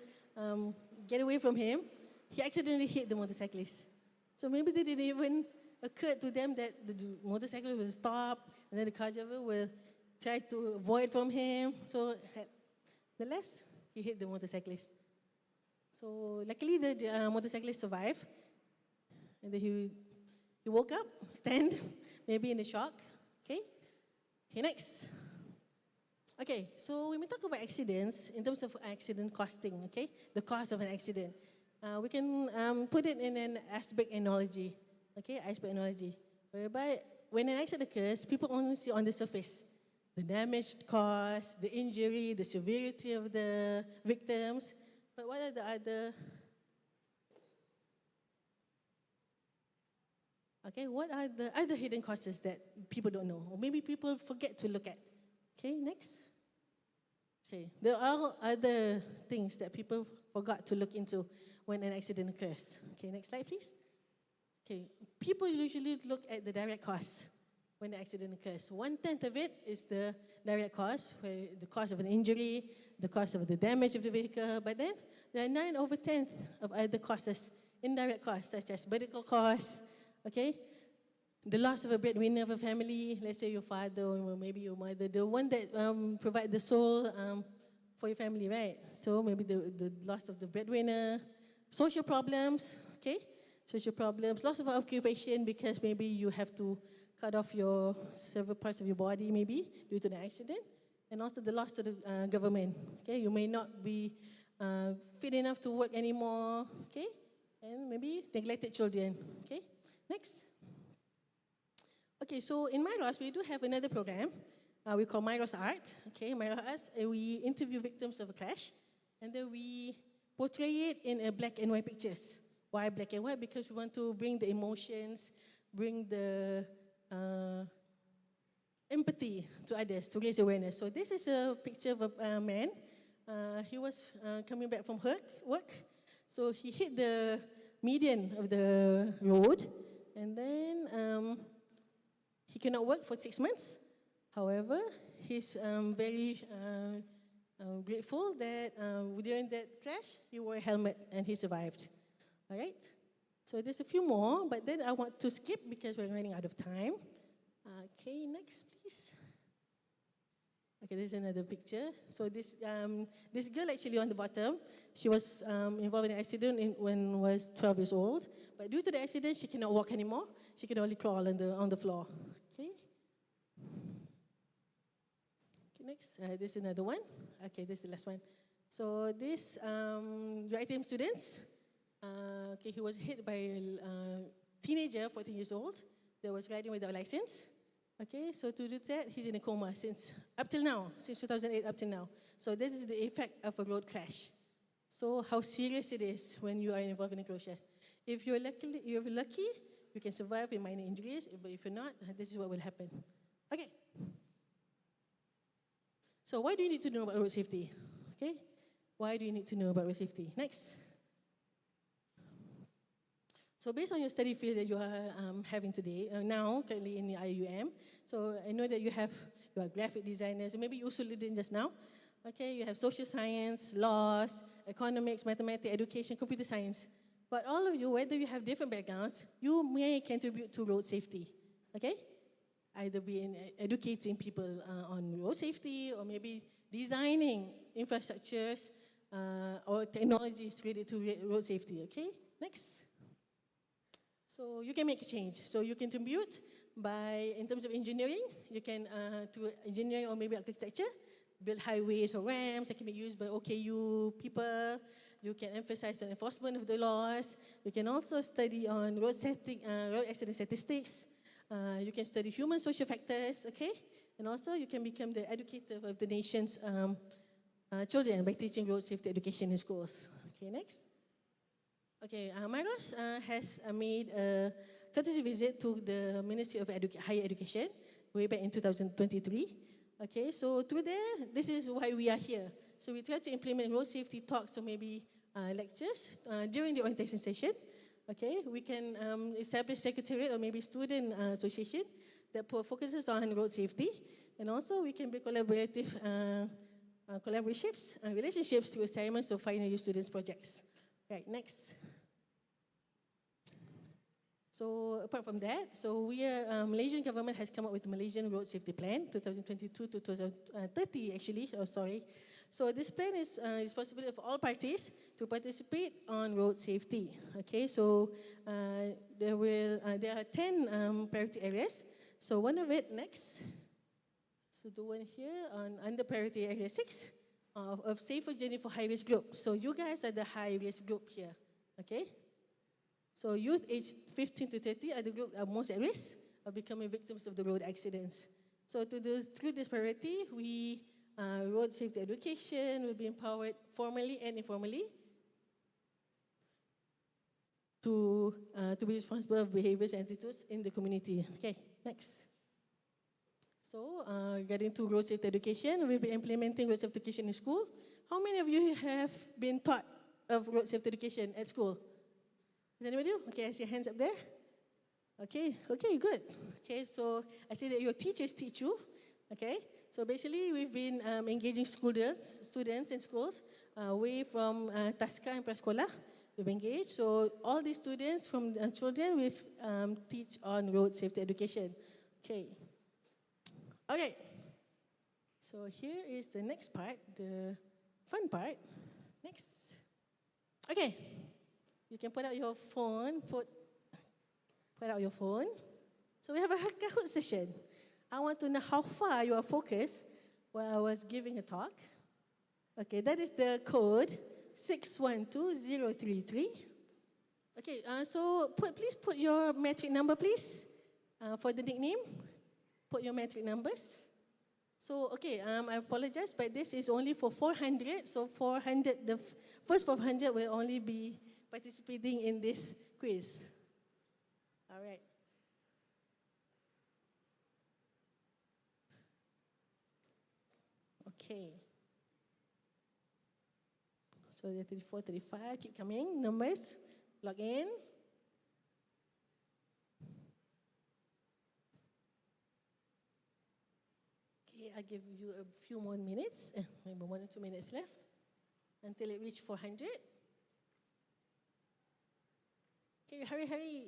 get away from him. He accidentally hit the motorcyclist. So maybe they didn't even occur to them that the motorcyclist will stop and then the car driver will try to avoid from him. So the last, he hit the motorcyclist. So luckily the motorcyclist survived. And then he woke up, stand, maybe in a shock. Okay, next. Okay, so when we talk about accidents, in terms of accident costing, okay, the cost of an accident, we can put it in an iceberg analogy, okay, iceberg analogy, whereby when an accident occurs, people only see on the surface the damage caused, the injury, the severity of the victims, but what are the other, what are the other hidden causes that people don't know, or maybe people forget to look at? Okay, next. See, there are other things that people forgot to look into when an accident occurs. Okay, next slide, please. Okay, people usually look at the direct cost when the accident occurs. 1/10 of it is the direct cost, where the cost of an injury, the cost of the damage of the vehicle, but then there are 9/10 of other costs, indirect costs, such as medical costs, okay? The loss of a breadwinner of a family, let's say your father or maybe your mother, the one that provide the soul for your family, right? So maybe the loss of the breadwinner, social problems, okay? Social problems, loss of occupation because maybe you have to cut off your several parts of your body maybe due to the accident, and also the loss to the government, okay? You may not be fit enough to work anymore, okay? And maybe neglected children, okay? Next. Okay, so in Miros, we do have another program we call Miros Art. Okay, Miros Art, we interview victims of a crash, and then we portray it in a black and white pictures. Why black and white? Because we want to bring the emotions, bring the empathy to others, to raise awareness. So this is a picture of a man. He was coming back from work, so he hit the median of the road, and then he cannot work for 6 months. However, he's very I'm grateful that during that crash, he wore a helmet and he survived. All right? So there's a few more, but then I want to skip because we're running out of time. Okay, next, please. Okay, this is another picture. So this girl actually on the bottom, she was involved in an accident when was 12 years old. But due to the accident, she cannot walk anymore. She can only crawl on the floor. Okay. Okay, next. This is another one. Okay, this is the last one. So this ITM students. Okay, he was hit by a teenager, 14 years old, that was riding without license. Okay, so to do that, he's in a coma since 2008 up till now. So this is the effect of a road crash. So how serious it is when you are involved in a road crash. If you're lucky, you can survive with minor injuries, but if you're not, this is what will happen. Okay. So why do you need to know about road safety? Okay, why do you need to know about road safety? Next. So based on your study field that you are having today, now currently in the IUM, so I know that you are graphic designers, maybe you also learned just now. Okay, you have social science, laws, economics, mathematics, education, computer science. But all of you, whether you have different backgrounds, you may contribute to road safety. Okay, either be in educating people on road safety, or maybe designing infrastructures or technologies related to road safety. Okay, next. So you can make a change. So you contribute by, in terms of engineering, you can to engineering or maybe architecture, build highways or ramps that can be used by OKU people. You can emphasize on enforcement of the laws. You can also study on road accident statistics. You can study human social factors, okay? And also you can become the educator of the nation's children by teaching road safety education in schools. Okay, next. Okay, Miros has made a courtesy visit to the Ministry of Higher Education way back in 2023. Okay, so through there, this is why we are here. So we try to implement road safety talks or maybe lectures during the orientation session. Okay, we can establish secretariat or maybe student association that focuses on road safety. And also we can be collaborative relationships through assignments of final year students projects. Right, next. So apart from that, so Malaysian government has come up with the Malaysian Road Safety Plan, 2022 to 2030 actually, sorry. So this plan is responsibility for all parties to participate on road safety. Okay, so there are 10 priority areas. So one of it, next. So the one here under priority area 6 of safer journey for high risk group. So you guys are the high risk group here, okay? So youth aged 15 to 30 are the group that are most at risk of becoming victims of the road accidents. So through this priority, road safety education will be empowered formally and informally to be responsible of behaviors and attitudes in the community. Okay, next. So getting to road safety education, we'll be implementing road safety education in school. How many of you have been taught of road safety education at school? Does anybody do? Okay, I see your hands up there. Okay, good. Okay, so I see that your teachers teach you. Okay, so basically we've been engaging students in schools away from Taska and Prasekolah. We've engaged. So all these students from children we teach on road safety education. Okay. Okay. So here is the next part, the fun part. Next. Okay. You can put out your phone, put out your phone. So we have a Kahoot session. I want to know how far you are focused while I was giving a talk. Okay, that is the code 612033. Okay, so please put your metric number, please, for the nickname. Put your metric numbers. So, okay, I apologize, but this is only for 400. So 400, the first 400 will only be participating in this quiz. All right. Okay. So the 34, 35, keep coming. Numbers, log in. Okay, I'll give you a few more minutes, maybe 1 or 2 minutes left, until it reach 400. Okay, hurry, hurry.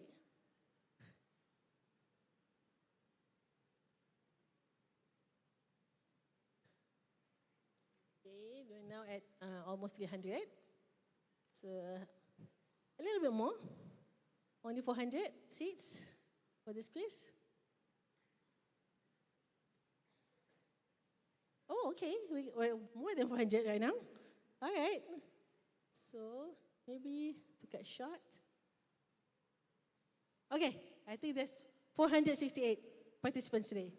Okay, we're now at almost 300. So a little bit more. Only 400 seats for this quiz. Oh, okay. We're more than 400 right now. All right. So maybe to cut short. Okay, I think there's 468 participants today.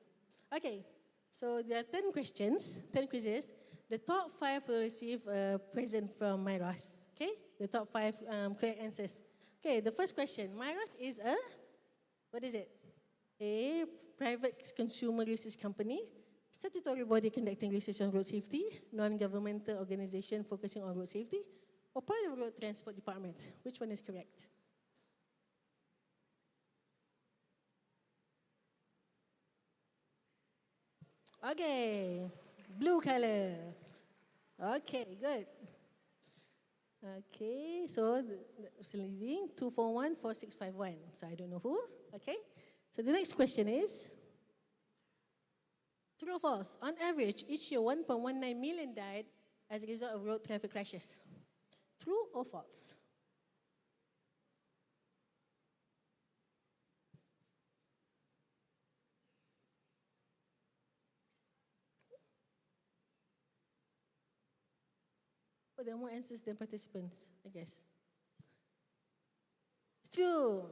Okay, so there are 10 questions, 10 quizzes. The top 5 will receive a present from Miros. Okay, the top 5 correct answers. Okay, the first question. Miros is a, what is it? A private consumer research company, statutory body conducting research on road safety, non-governmental organization focusing on road safety, or part of road transport department. Which one is correct? Okay, blue color. Okay, good. Okay, so it's leading 2414651. So I don't know who. Okay, so the next question is, true or false? On average, each year 1.19 million died as a result of road traffic crashes. True or false? Oh, there are more answers than participants, I guess. It's true.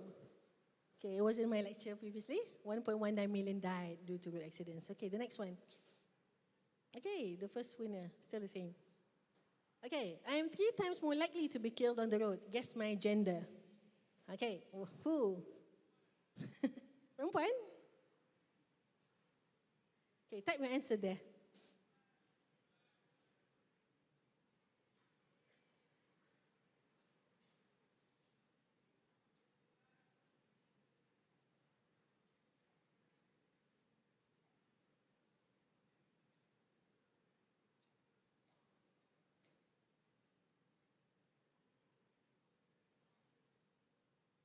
Okay, it was in my lecture previously. 1.19 million died due to road accidents. Okay, the next one. Okay, the first winner, still the same. Okay, I am 3 times more likely to be killed on the road. Guess my gender. Okay, who? Perempuan? Okay, type your answer there.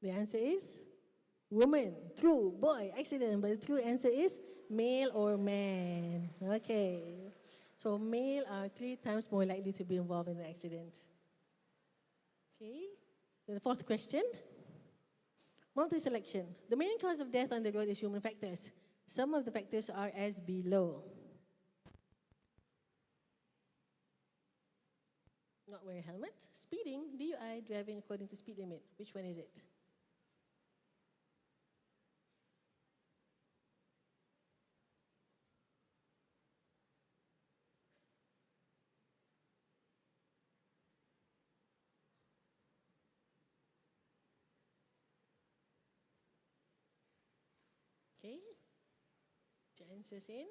The answer is woman. True. Boy, accident. But the true answer is male or man. Okay. So male are 3 times more likely to be involved in an accident. Okay. Then the fourth question. Multi-selection. The main cause of death on the road is human factors. Some of the factors are as below. Not wearing a helmet. Speeding, DUI, driving according to speed limit. Which one is it? Okay. Put your answers in.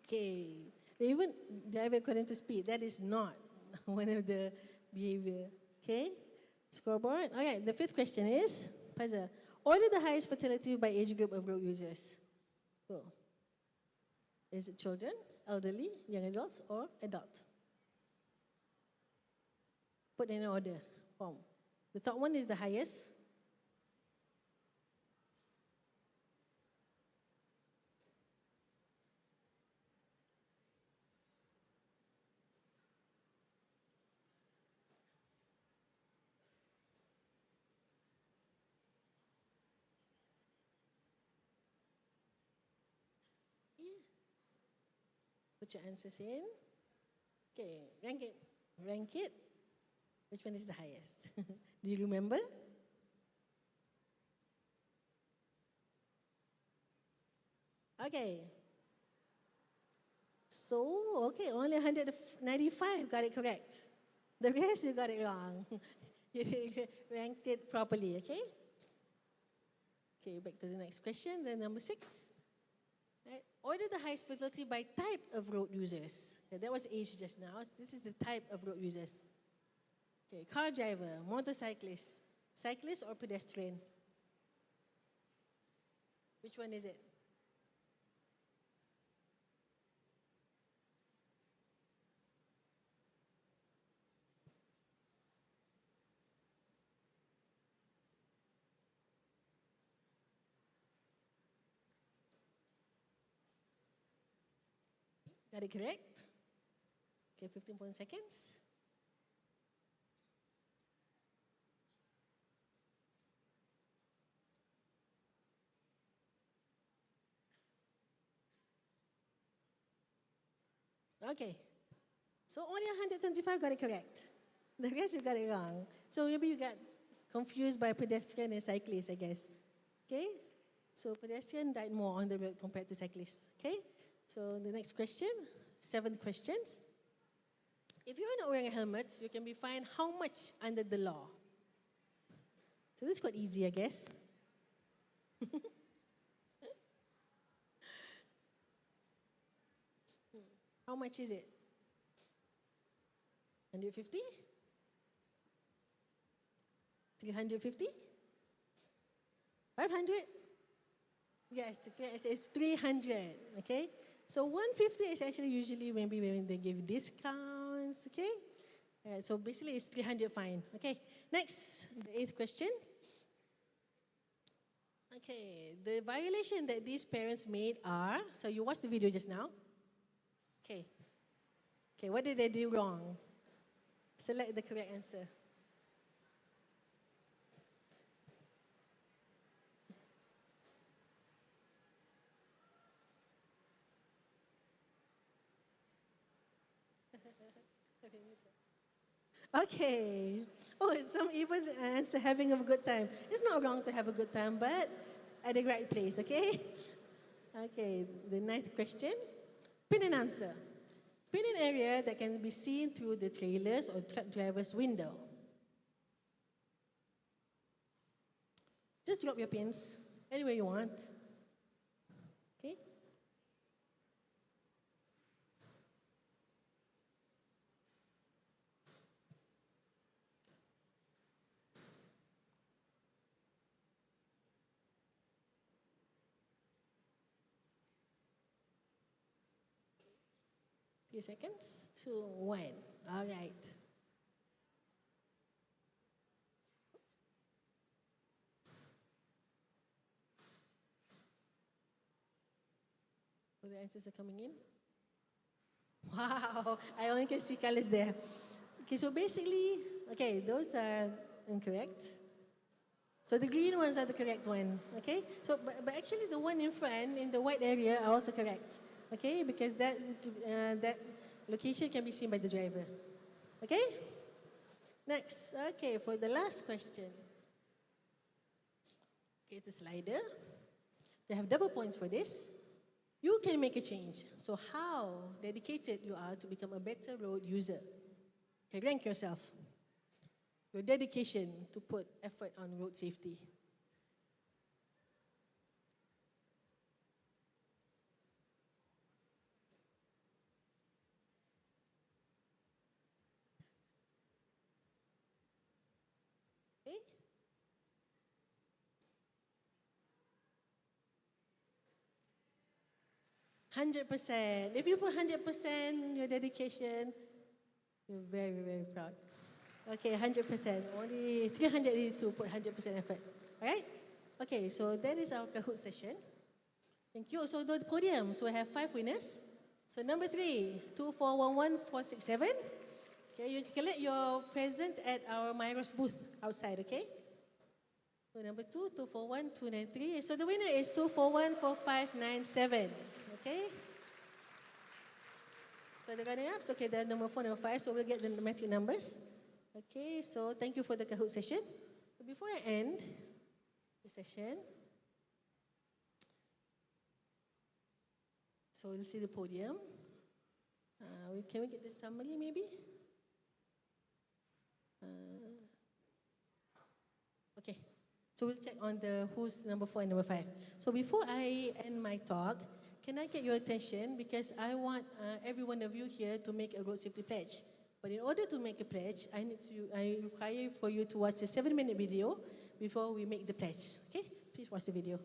Okay. Even drive according to speed, that is not one of the behavior. Okay. Scoreboard. All right. The fifth question is, Faza, order the highest fatality by age group of road users. Go. Is it children, elderly, young adults, or adult? Put in order form. The top one is the highest. Put your answers in. Okay, rank it. Rank it. Which one is the highest? Do you remember? Okay. So, okay, only 195 got it correct. The rest you got it wrong. You didn't rank it properly, okay? Okay, back to the next question. Then number 6. Right. Order the highest fatality by type of road users. Okay, that was age just now. This is the type of road users. Okay, car driver, motorcyclist, cyclist or pedestrian? Which one is it? Got it correct? Okay, 15 seconds. Okay. So only 125 got it correct. The rest you got it wrong. So maybe you got confused by pedestrian and cyclist, I guess. Okay? So pedestrian died more on the road compared to cyclists. Okay? So the next question, 7 questions. If you're not wearing a helmet, you can be fined how much under the law? So this is quite easy, I guess. How much is it? 150? 350? 500? Yes, the correct answer is 300, okay? So 150 is actually usually maybe when they give discounts, okay? So basically it's 300 fine, okay? Next, the 8th question. Okay, the violation that these parents made are, so you watched the video just now. Okay. Okay, what did they do wrong? Select the correct answer. Okay. Oh, some even answer having a good time. It's not wrong to have a good time, but at the right place, okay? Okay, the 9th question. Pin an answer. Pin an area that can be seen through the trailers or truck driver's window. Just drop your pins anywhere you want. Okay? Few seconds, 2, 1. All right. So the answers are coming in. Wow, I only can see colors there. Okay, so basically, okay, those are incorrect. So the green ones are the correct one, okay? So, but actually the one in front, in the white area, are also correct, okay? Because that location can be seen by the driver, okay? Next, okay, for the last question. Okay, it's a slider. They have double points for this. You can make a change. So how dedicated you are to become a better road user. Okay, rank yourself. Your dedication to put effort on road safety. Okay? %. If you put 100% your dedication, you're very, very proud. Okay, 100%. Only 382 put 100% effort. All right? Okay, so that is our Kahoot session. Thank you. So the podium. So we have 5 winners. So number 3, 2411467. Okay, you can collect your present at our Miros booth outside, okay? So number 2, 241-293. So the winner is 2414597. Okay? So the runner-ups, okay, they're number 4, number 5, so we'll get the matching numbers. Okay, so thank you for the Kahoot session. So before I end the session, so we'll see the podium. Can we get the summary maybe? Okay, so we'll check on the who's number 4 and number 5. So before I end my talk, can I get your attention because I want every one of you here to make a road safety pledge. But in order to make a pledge, I require for you to watch a 7-minute video before we make the pledge. Okay, please watch the video.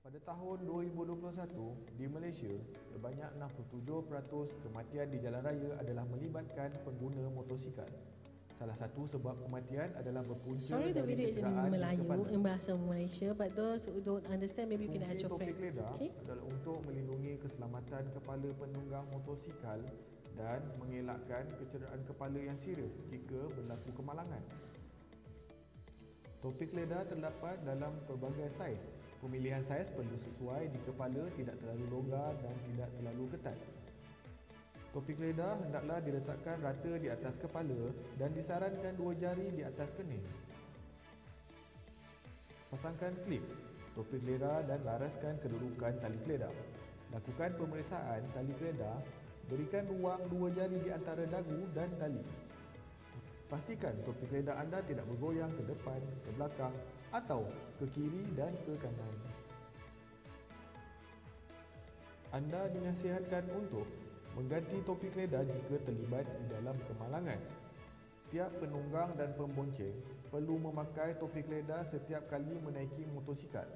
Pada tahun 2021, di Malaysia, sebanyak 67% kematian di jalan raya adalah melibatkan pengguna motosikal. Salah satu sebab kematian adalah berpunca Sorry, the dari video is in kecederaan di Melayu, kepala. in bahasa Malaysia, but those who don't understand, maybe you can ask Fungsi your topik friend. lidah Okay? adalah untuk melindungi keselamatan kepala penunggang motosikal dan mengelakkan kecederaan kepala yang serius jika berlaku kemalangan. Topik lidah terdapat dalam pelbagai saiz. Pemilihan saiz perlu sesuai di kepala, tidak terlalu longgar dan tidak terlalu ketat. Topik lidah hendaklah diletakkan rata di atas kepala dan disarankan 2 jari di atas kening. Pasangkan klip topik lidah dan laraskan kedudukan tali keledar. Lakukan pemeriksaan tali keledar, berikan ruang 2 jari di antara dagu dan tali. Pastikan topik keledar anda tidak bergoyang ke depan, ke belakang atau ke kiri dan ke kanan. Anda dinasihatkan untuk mengganti topik keledar jika terlibat di dalam kemalangan. Tiap penunggang dan pembonceng perlu memakai topik keledar setiap kali menaiki motosikal.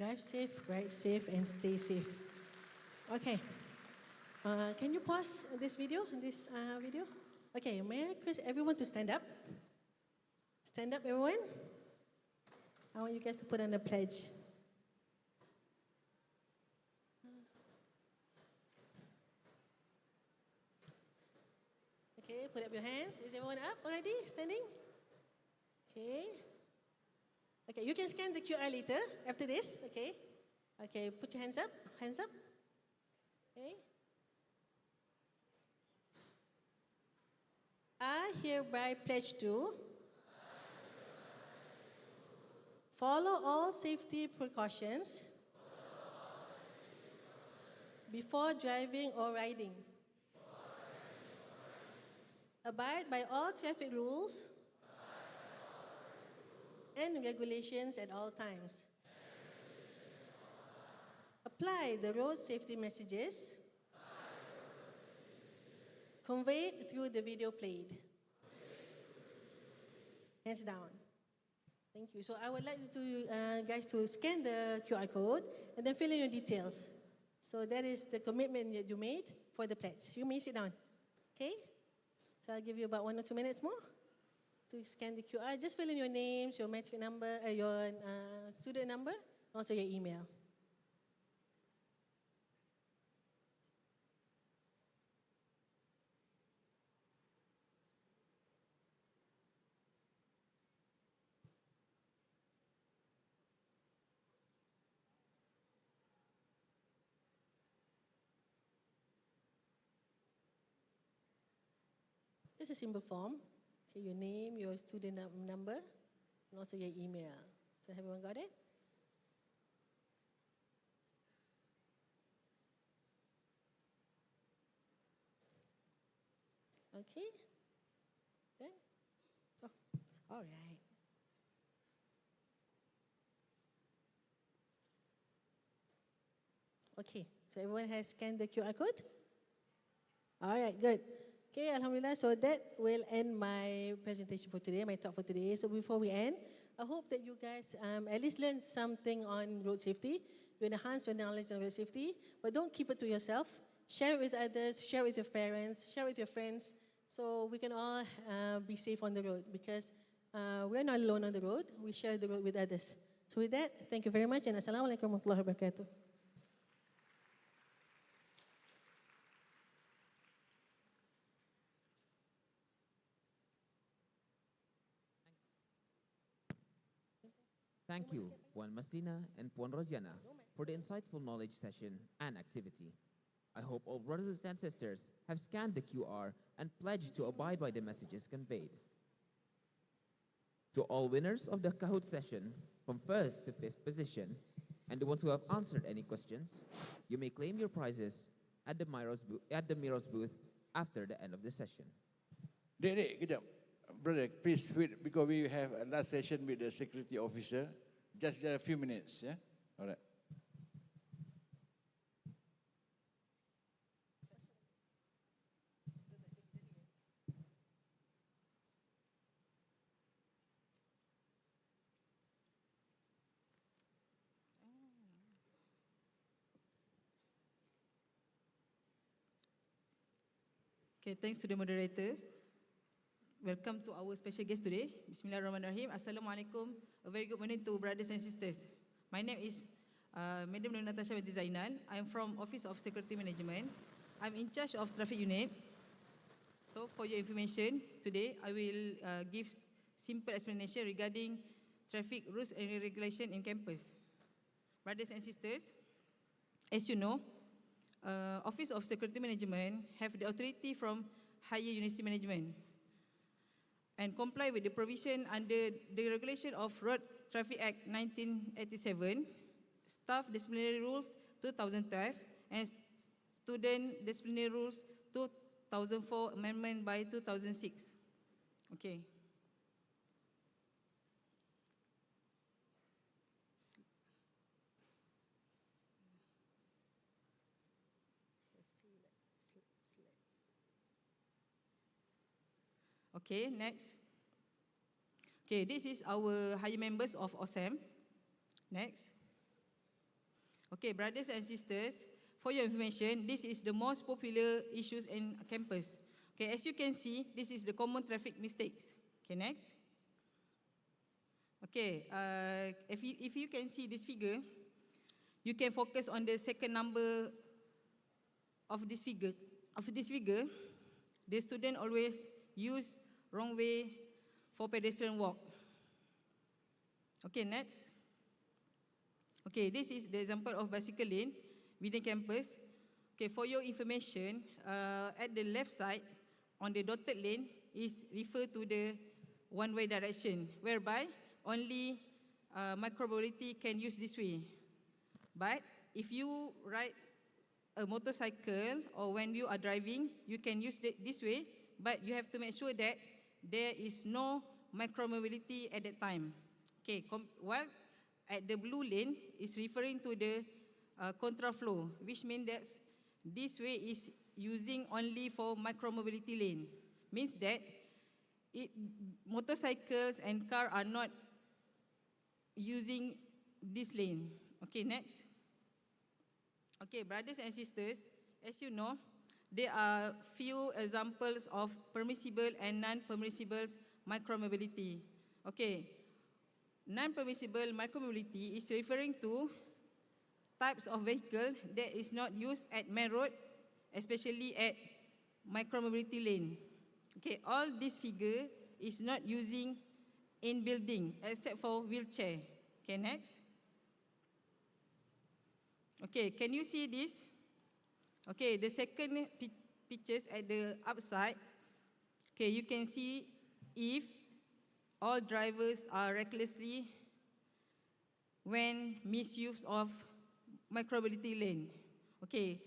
Drive safe, ride safe, and stay safe. Okay. Can you pause this video? Okay, may I request everyone to stand up? Stand up, everyone. I want you guys to put on a pledge. Okay, put up your hands. Is everyone up already? Standing? Okay. Okay, you can scan the QR later after this. Okay. Okay, put your hands up. Hands up. Okay. I hereby pledge to follow all safety precautions before driving or riding. Abide by all traffic rules and regulations at all times. Apply the road safety messages conveyed through the video played. Hands down. Thank you. So I would like you to, guys to scan the QR code and then fill in your details. So that is the commitment that you made for the pledge. You may sit down. Okay? So I'll give you about 1 or 2 minutes more to scan the QR. Just fill in your names, your metric number, your student number, also your email. Just a simple form. Okay, your name, your student number, and also your email. So everyone got it? Okay. Then? Oh, all right. Okay, so everyone has scanned the QR code? All right, good. Okay, Alhamdulillah, so that will end my presentation for today, my talk for today. So before we end, I hope that you guys at least learn something on road safety. You enhance your knowledge on road safety, but don't keep it to yourself. Share it with others, share it with your parents, share it with your friends, so we can all be safe on the road, because we're not alone on the road. We share the road with others. So with that, thank you very much, and Assalamualaikum warahmatullahi wabarakatuh. Thank you, Puan Maslina and Puan Rosiana, for the insightful knowledge session and activity. I hope all brothers and sisters have scanned the QR and pledged to abide by the messages conveyed. To all winners of the Kahoot session, from 1st to 5th position, and the ones who have answered any questions, you may claim your prizes at the Miros booth after the end of the session. Dek, kejap. Brother, please wait, because we have a last session with the security officer. Just a few minutes, yeah? All right. Okay, thanks to the moderator. Welcome to our special guest today. Bismillahirrahmanirrahim. Assalamualaikum. A very good morning to brothers and sisters. My name is Madam Nur Natasha binti Zainal. I'm from Office of Security Management. I'm in charge of traffic unit. So for your information, today I will give simple explanation regarding traffic rules and regulation in campus. Brothers and sisters, as you know, Office of Security Management have the authority from Higher University Management and comply with the provision under the regulation of Road Traffic Act 1987, Staff Disciplinary Rules 2012, and Student Disciplinary Rules 2004 amendment by 2006. Okay. Okay, next. Okay, this is our higher members of OSAM. Next. Okay, brothers and sisters, for your information, this is the most popular issues in campus. Okay, as you can see, this is the common traffic mistakes. Okay, next. Okay, if you can see this figure, you can focus on the second number of this figure. The student always use wrong way for pedestrian walk. Okay, next. Okay, this is the example of bicycle lane within campus. Okay, for your information, at the left side, on the dotted lane, is refer to the one-way direction, whereby only micromobility can use this way. But if you ride a motorcycle or when you are driving, you can use this way, but you have to make sure that there is no micromobility at that time. Okay, while at the blue lane is referring to the contraflow, which means that this way is using only for micromobility lane. Means that motorcycles and cars are not using this lane. Okay, next. Okay, brothers and sisters, as you know, there are few examples of permissible and non-permissible micromobility. Okay, non-permissible micromobility is referring to types of vehicle that is not used at main road, especially at micromobility lane. Okay, all this figure is not using in building except for wheelchair. Okay, next. Okay, can you see this? Okay, the second pictures at the upside. Okay, you can see if all drivers are recklessly when misuse of micromobility lane. Okay,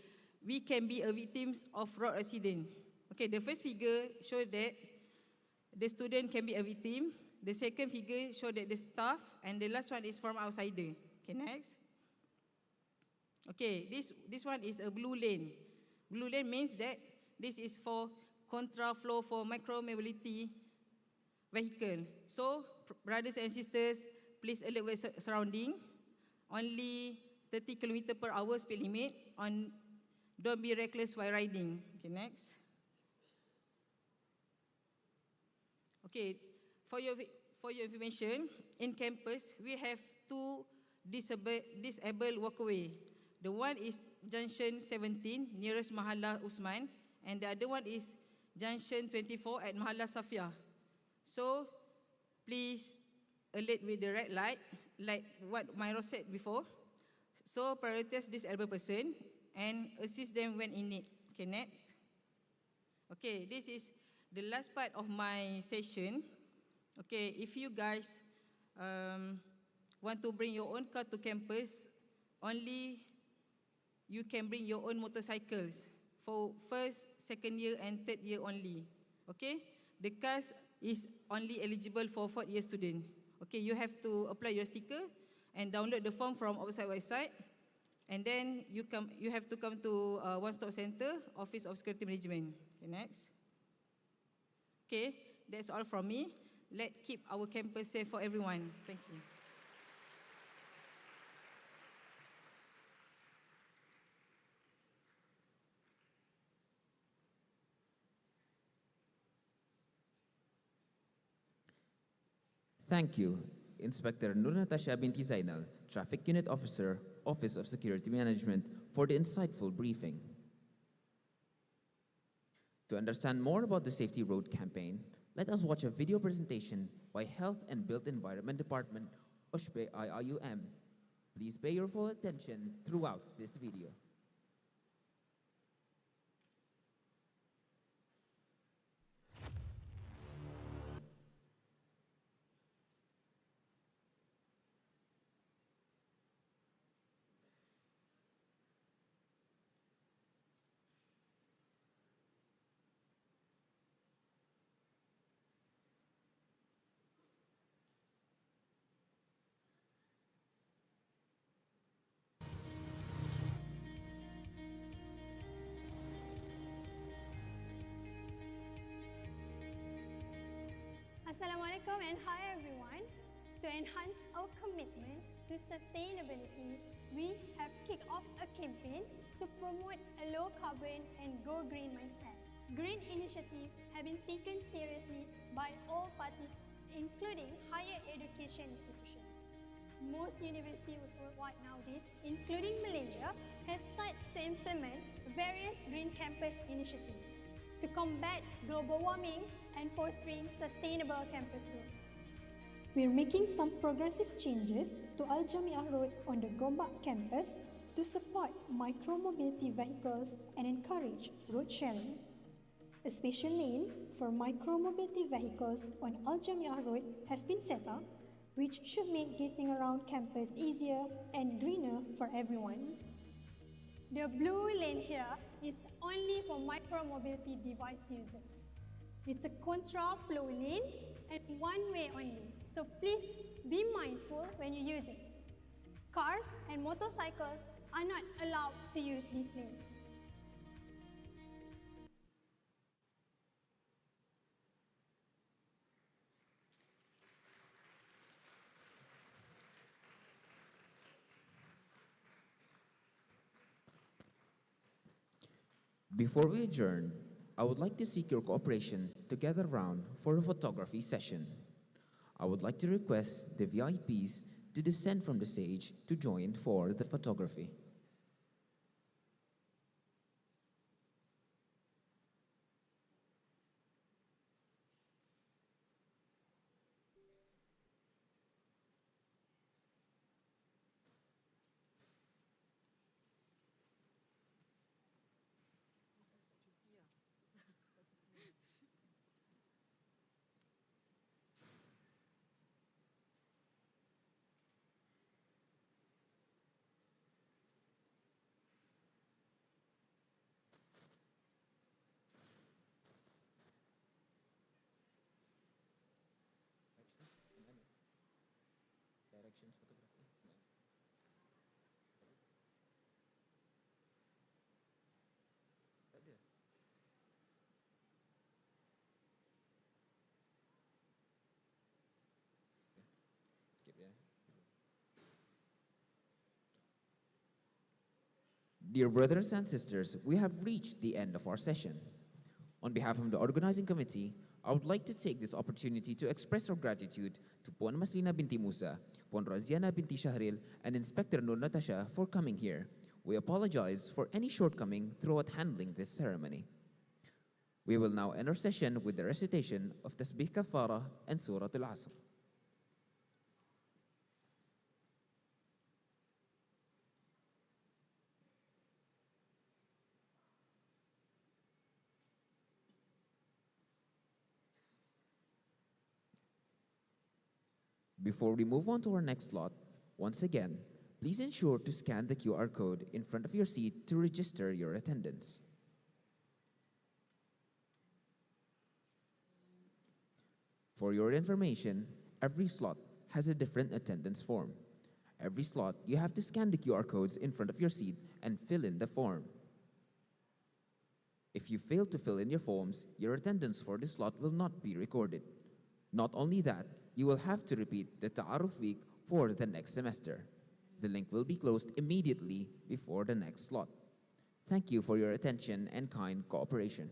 we can be a victims of road accident. Okay, the first figure show that the student can be a victim. The second figure show that the staff, and the last one is from outsider. Okay, next. Okay, this one is a blue lane. Blue lane means that this is for contraflow for micromobility vehicle. So, brothers and sisters, please alert with surrounding. Only 30 km per hour speed limit. Don't be reckless while riding. Okay, next. Okay, for your information, in campus we have two disabled walkway. The one is Junction 17, nearest Mahala Usman, and the other one is Junction 24 at Mahala Safia. So, please alert with the red light, like what Miros said before. So, prioritize disabled person and assist them when in need. Okay, next. Okay, this is the last part of my session. Okay, if you guys want to bring your own car to campus, only you can bring your own motorcycles for first, second year, and third year only. Okay, the cars is only eligible for fourth year student. Okay, you have to apply your sticker and download the form from outside website, and then you have to come to one-stop center, Office of Security Management. Okay, next. Okay, that's all from me. Let's keep our campus safe for everyone. Thank you. Thank you, Inspector Nur Natasha binti Zainal, Traffic Unit Officer, Office of Security Management, for the insightful briefing. To understand more about the Safety Road campaign, let us watch a video presentation by Health and Built Environment Department, OSHBE IIUM. Please pay your full attention throughout this video. Assalamualaikum and hi everyone. To enhance our commitment to sustainability, we have kicked off a campaign to promote a low-carbon and go-green mindset. Green initiatives have been taken seriously by all parties, including higher education institutions. Most universities worldwide nowadays, including Malaysia, have started to implement various green campus initiatives to combat global warming and fostering sustainable campus growth. We're making some progressive changes to Al Jamiah Road on the Gombak campus to support micro-mobility vehicles and encourage road sharing. A special lane for micro-mobility vehicles on Al Jamiah Road has been set up, which should make getting around campus easier and greener for everyone. The blue lane here is only for micro-mobility device users. It's a contra-flow lane and one way only, so please be mindful when you use it. Cars and motorcycles are not allowed to use this lane. Before we adjourn, I would like to seek your cooperation to gather round for a photography session. I would like to request the VIPs to descend from the stage to join for the photography. Directions photography. Ada. Skip ya. Dear brothers and sisters, we have reached the end of our session. On behalf of the organizing committee, I would like to take this opportunity to express our gratitude to Puan Maslina binti Musa, Puan Raziana binti Shahril, and Inspector Nur Natasha for coming here. We apologize for any shortcoming throughout handling this ceremony. We will now end our session with the recitation of Tasbih Kafara and Surah Al-Asr. Before we move on to our next slot, once again, please ensure to scan the QR code in front of your seat to register your attendance. For your information, every slot has a different attendance form. Every slot, you have to scan the QR codes in front of your seat and fill in the form. If you fail to fill in your forms, your attendance for this slot will not be recorded. Not only that, you will have to repeat the Ta'aruf week for the next semester. The link will be closed immediately before the next slot. Thank you for your attention and kind cooperation.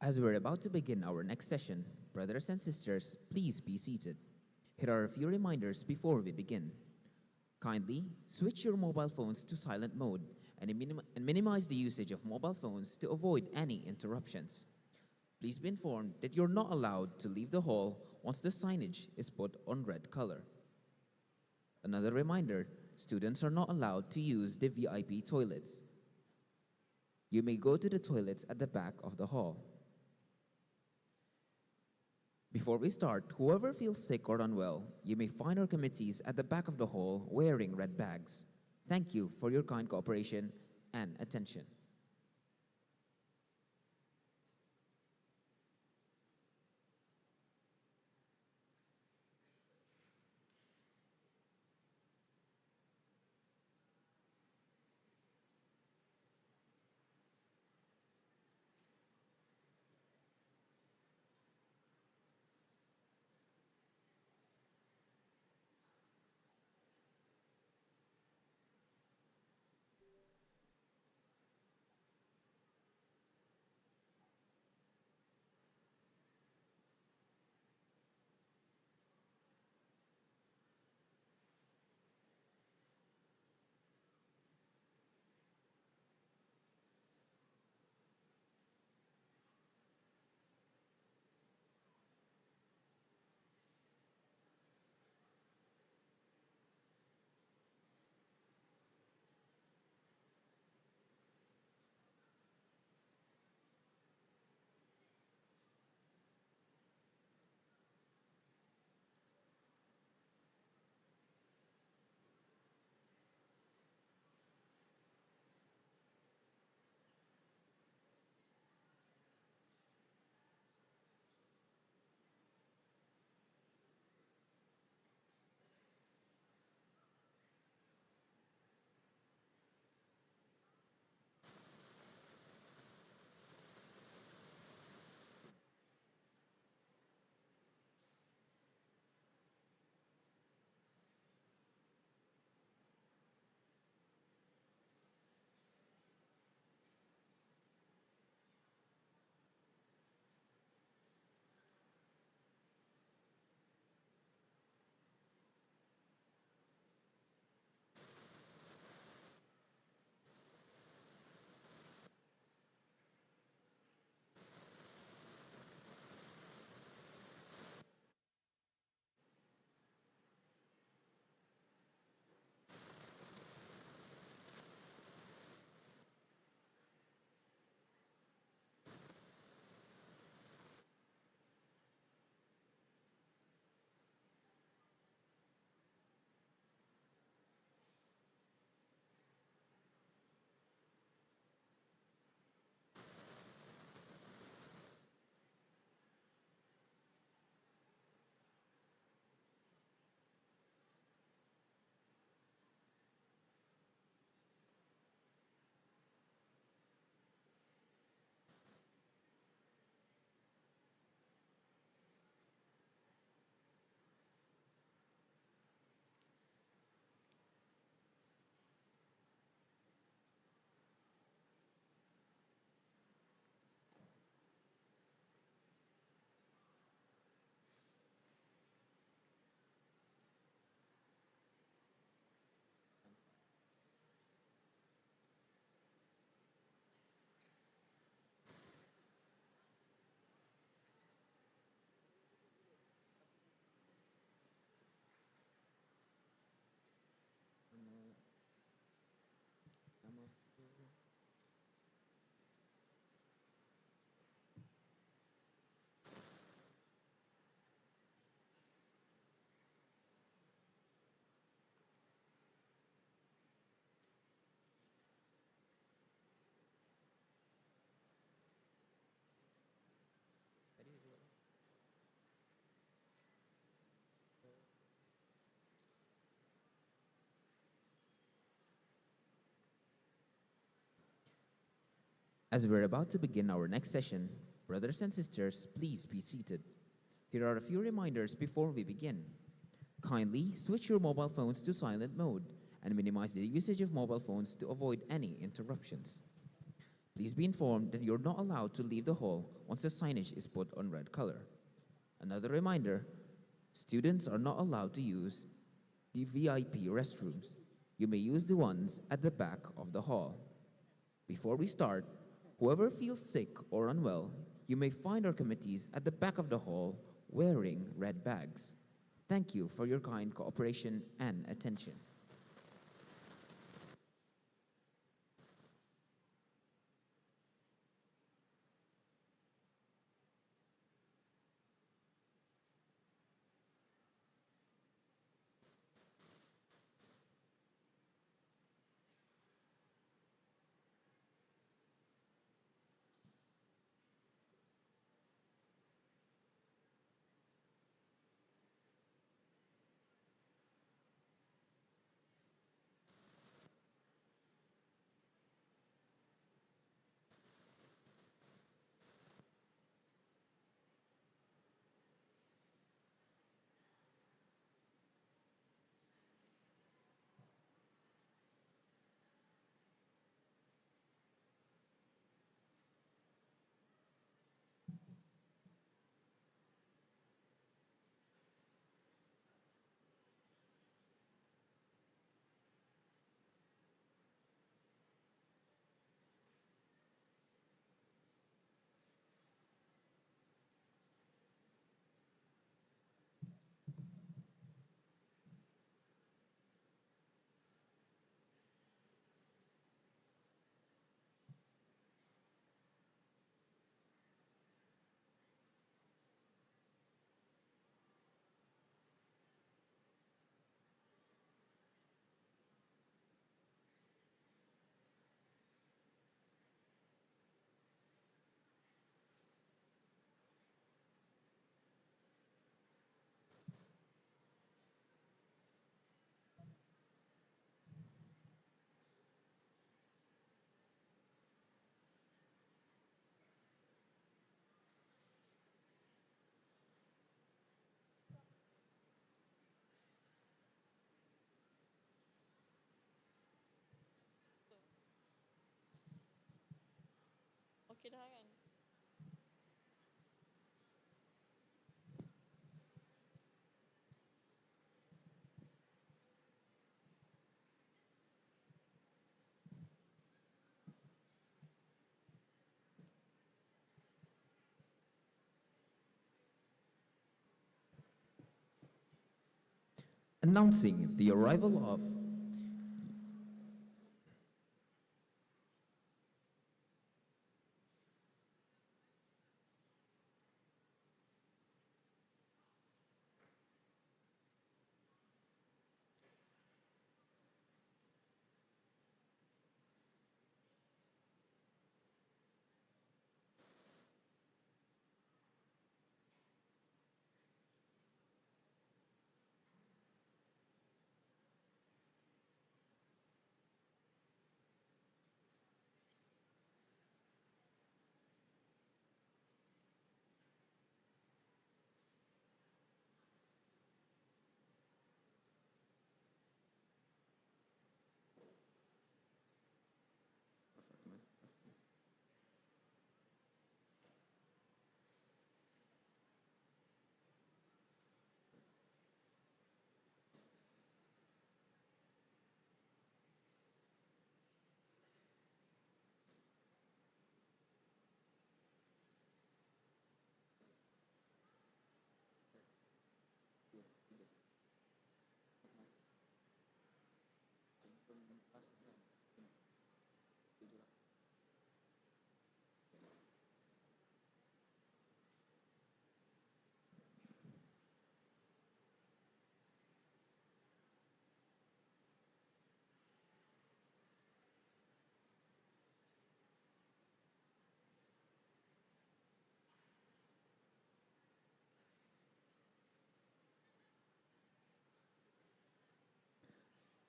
As we're about to begin our next session, brothers and sisters, please be seated. Here are a few reminders before we begin. Kindly switch your mobile phones to silent mode and minimize the usage of mobile phones to avoid any interruptions. Please be informed that you're not allowed to leave the hall once the signage is put on red color. Another reminder, students are not allowed to use the VIP toilets. You may go to the toilets at the back of the hall. Before we start, whoever feels sick or unwell, you may find our committees at the back of the hall wearing red bags. Thank you for your kind cooperation and attention. As we're about to begin our next session, brothers and sisters, please be seated. Here are a few reminders before we begin. Kindly switch your mobile phones to silent mode and minimize the usage of mobile phones to avoid any interruptions. Please be informed that you're not allowed to leave the hall once the signage is put on red color. Another reminder, students are not allowed to use the VIP restrooms. You may use the ones at the back of the hall. Before we start, whoever feels sick or unwell, you may find our committees at the back of the hall wearing red bags. Thank you for your kind cooperation and attention. Okey dah kan? Announcing the arrival of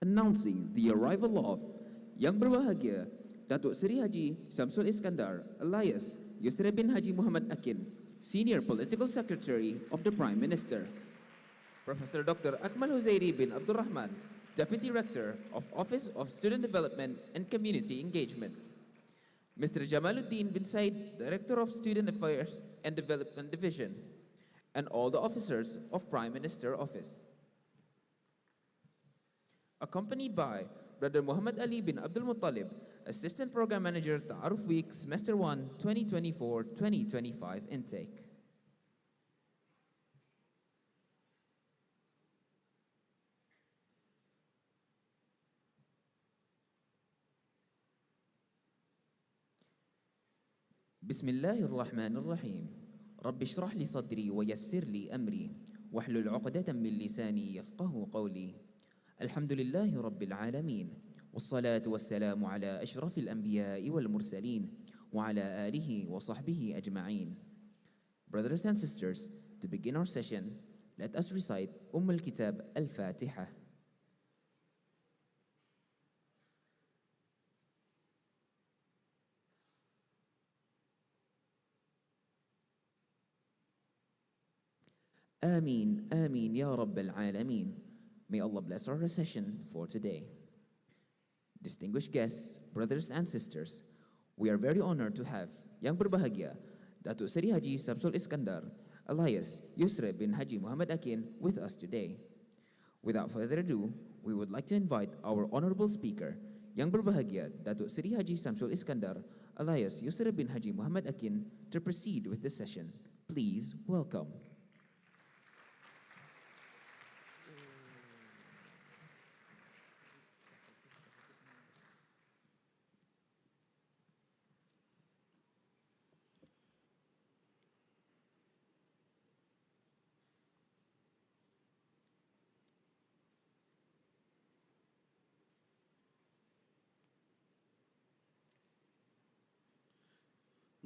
announcing the arrival of Yang Berbahagia Datuk Seri Haji Syamsul Iskandar alias Yusri bin Haji Muhammad Akin, Senior Political Secretary of the Prime Minister. Professor Dr. Akmal Huzairi bin Abdul Rahman, Deputy Rector of Office of Student Development and Community Engagement. Mr. Jamaluddin bin Said, Director of Student Affairs and Development Division, and all the officers of Prime Minister Office. Accompanied by Brother Muhammad Ali bin Abdul Muttalib, Assistant Program Manager, Ta'aruf Week, Semester 1, 2024-2025 intake. بسم الله الرحمن الرحيم. رب اشرح لي صدري ويسر لي أمري واحلل عقدة من لساني يفقه قولي. الحمد لله رب العالمين والصلاة والسلام على أشرف الأنبياء والمرسلين وعلى آله وصحبه أجمعين. Brothers and sisters, to begin our session, let us recite al-Kitab al-Fatiha. Ameen, Ameen, Ya Rabbal Alameen. May Allah bless our session for today. Distinguished guests, brothers and sisters, we are very honored to have Yang Berbahagia, Datuk Seri Haji Samsul Iskandar, alias Yusra bin Haji Muhammad Akin, with us today. Without further ado, we would like to invite our honorable speaker, Yang Berbahagia, Datuk Seri Haji Samsul Iskandar, alias Yusra bin Haji Muhammad Akin, to proceed with the session. Please welcome.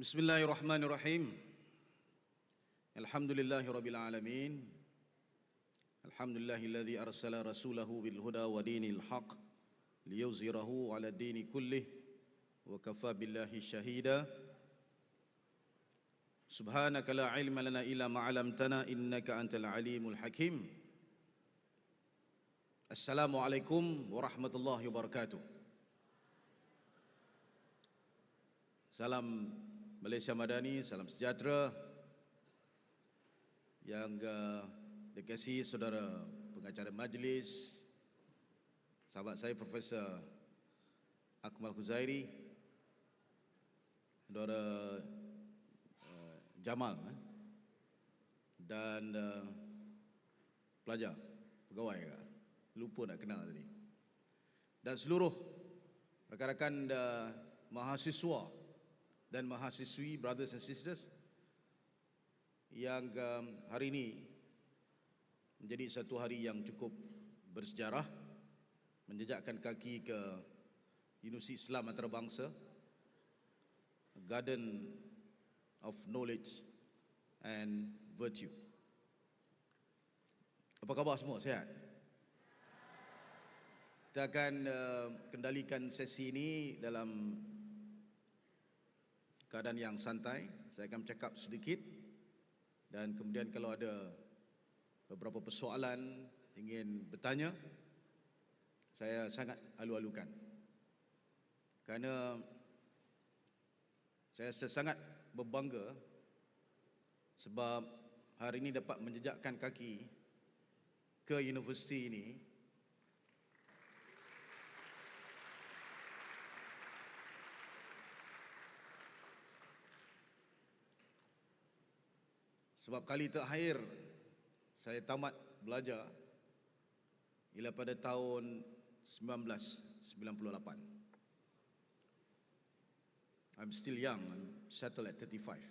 Bismillahirrahmanirrahim. Alhamdulillahi rabbil alamin. Alhamdulillahilladzi arsala rasulahu bil huda wa dinil haq liyuzhirahu ala dini kullih wa kafa billahi shahida. Subhanaka la ilma lana illa ma 'allamtana innaka antal alimul hakim. Assalamualaikum warahmatullahi wabarakatuh. Salam Malaysia Madani, salam sejahtera yang dikasihi saudara pengacara majlis, sahabat saya Profesor Akmal Khuzairi, saudara Jamal dan pelajar, pegawai, lupa nak kenal tadi, dan seluruh rakan-rakan mahasiswa dan mahasiswi, brothers and sisters, yang hari ini menjadi satu hari yang cukup bersejarah, menjejakkan kaki ke Universiti Islam Antarabangsa, a garden of knowledge and virtue. Apa khabar semua? Sihat? Kita akan kendalikan sesi ini dalam keadaan yang santai. Saya akan bercakap sedikit dan kemudian kalau ada beberapa persoalan ingin bertanya, saya sangat alu-alukan. Kerana saya sangat berbangga sebab hari ini dapat menjejakkan kaki ke universiti ini. Sebab kali terakhir saya tamat belajar ialah pada tahun 1998. I'm still young, I'm settled at 35.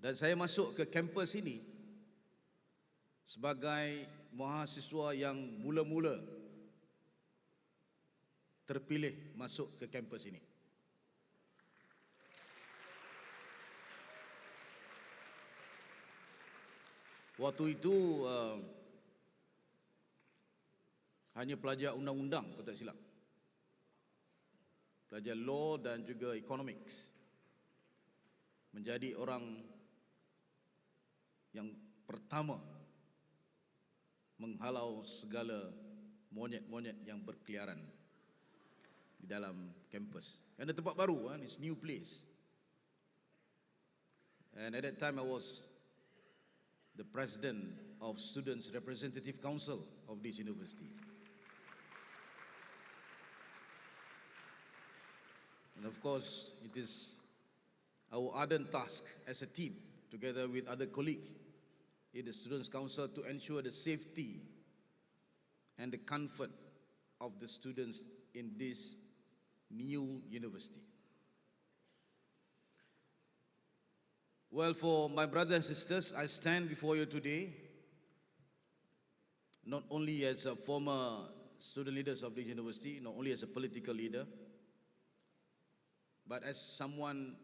Dan saya masuk ke kampus ini sebagai mahasiswa yang mula-mula terpilih masuk ke kampus ini. Waktu itu hanya pelajar undang-undang, kalau tak silap. Pelajar law dan juga economics. Menjadi orang yang pertama menghalau segala monyet-monyet yang berkeliaran di dalam kampus. Kerana tempat baru, it's new place. And at that time I was the president of Students Representative Council of this university. And of course, it is our ardent task as a team, together with other colleagues in the Students' Council, to ensure the safety and the comfort of the students in this new university. Well, for my brothers and sisters, I stand before you today not only as a former student leader of this university, not only as a political leader, but as someone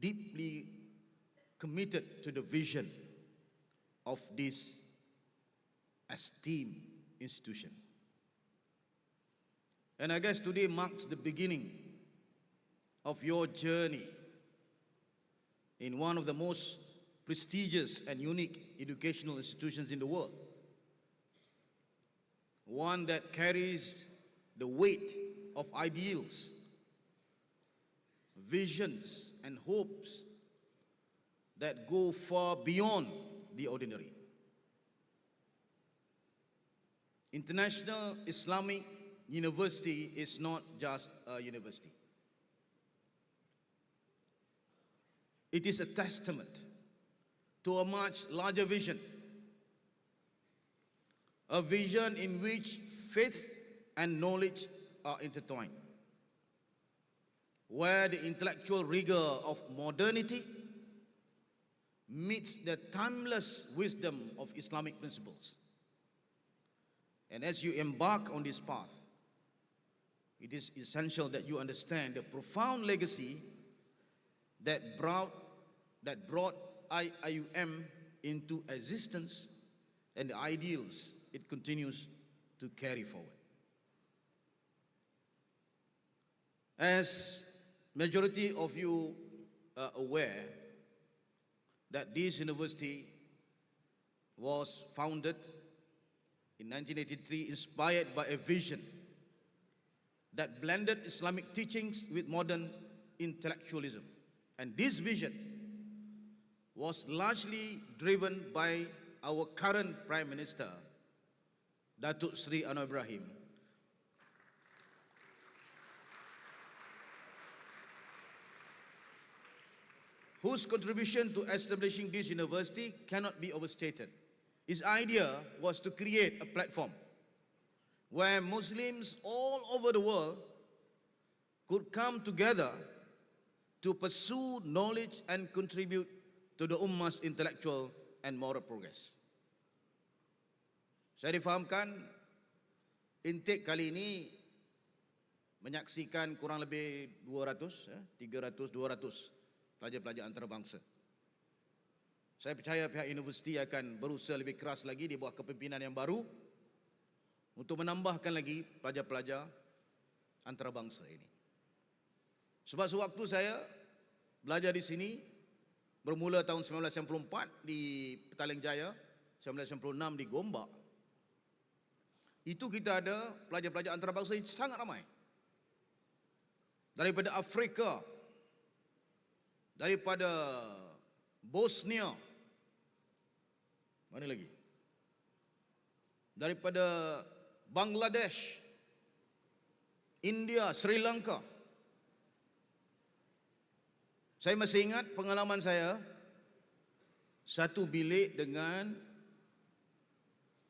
deeply committed to the vision of this esteemed institution. And I guess today marks the beginning of your journey in one of the most prestigious and unique educational institutions in the world. One that carries the weight of ideals, visions, and hopes that go far beyond the ordinary. International Islamic University is not just a university. It is a testament to a much larger vision, a vision in which faith and knowledge are intertwined, where the intellectual rigor of modernity meets the timeless wisdom of Islamic principles. And as you embark on this path, it is essential that you understand the profound legacy that brought IIUM into existence and the ideals it continues to carry forward. As majority of you are aware that this university was founded in 1983, inspired by a vision that blended Islamic teachings with modern intellectualism. And this vision was largely driven by our current Prime Minister, Datuk Sri Anwar Ibrahim, whose contribution to establishing this university cannot be overstated. His idea was to create a platform where Muslims all over the world could come together to pursue knowledge and contribute to the ummah's intellectual and moral progress. Saya difahamkan intake kali ini menyaksikan kurang lebih 200, 300, 200 pelajar-pelajar antarabangsa. Saya percaya pihak universiti akan berusaha lebih keras lagi di bawah kepimpinan yang baru untuk menambahkan lagi pelajar-pelajar antarabangsa ini. Sebab sewaktu saya belajar di sini, bermula tahun 1994 di Petaling Jaya, 1996 di Gombak, itu kita ada pelajar-pelajar antarabangsa yang sangat ramai. Daripada Afrika, daripada Bosnia, mana lagi? Daripada Bangladesh, India, Sri Lanka. Saya masih ingat pengalaman saya, satu bilik dengan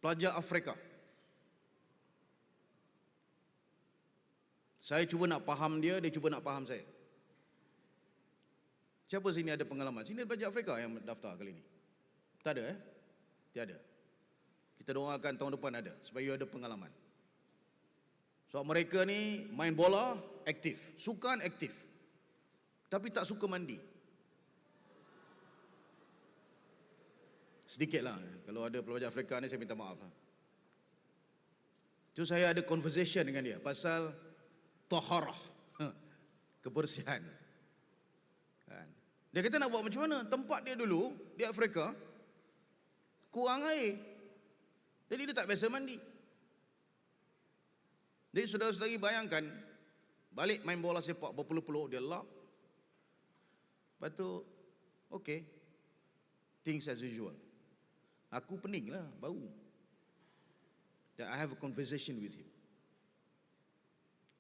pelajar Afrika. Saya cuba nak faham dia, dia cuba nak faham saya. Siapa sini ada pengalaman? Sini ada pelajar Afrika yang daftar kali ini? Tak ada, Tiada. Kita doakan tahun depan ada, supaya you ada pengalaman. Sebab mereka ni main bola, aktif. Sukan, aktif. Tapi tak suka mandi. Sedikitlah. Kalau ada pelajar Afrika ni, saya minta maaf lah. So saya ada conversation dengan dia pasal taharah, kebersihan. Dia kata nak buat macam mana? Tempat dia dulu di Afrika kurang air, jadi dia tak biasa mandi. Jadi saudara-saudari bayangkan, balik main bola sepak berpeluh-peluh, dia lock. Lepas tu, okay, things as usual. Aku pening lah, bau. That I have a conversation with him.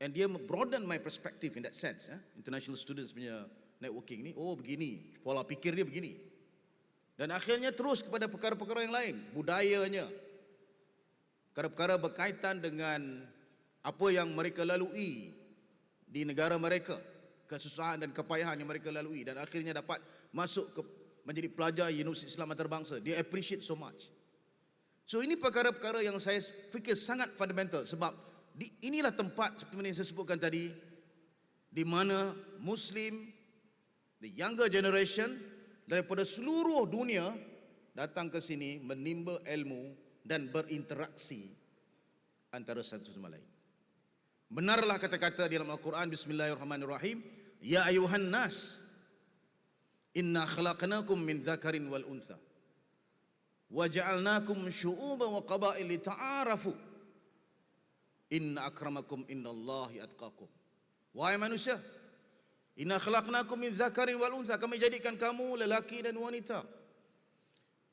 And dia broaden my perspective in that sense. International students punya networking ni, oh begini, pola pikir dia begini. Dan akhirnya terus kepada perkara-perkara yang lain, budayanya, perkara-perkara berkaitan dengan apa yang mereka lalui di negara mereka, kesusahan dan kepayahan yang mereka lalui, dan akhirnya dapat masuk ke menjadi pelajar Universiti Islam Antarabangsa. Dia appreciate so much. So ini perkara-perkara yang saya fikir sangat fundamental, sebab inilah tempat seperti yang saya sebutkan tadi, di mana Muslim, the younger generation daripada seluruh dunia datang ke sini menimba ilmu dan berinteraksi antara satu sama lain. Benarlah kata-kata di dalam Al-Quran, Bismillahirrahmanirrahim, Ya ayuhan nas, inna khalaqnakum min dzakarin wal untha, wa ja'alnakum syu'uban wa qaba'il lita'arafu, inna akramakum indallahi atqakum. Wahai manusia, inna khalaqnakum min dzakarin wal untha, kami jadikan kamu lelaki dan wanita.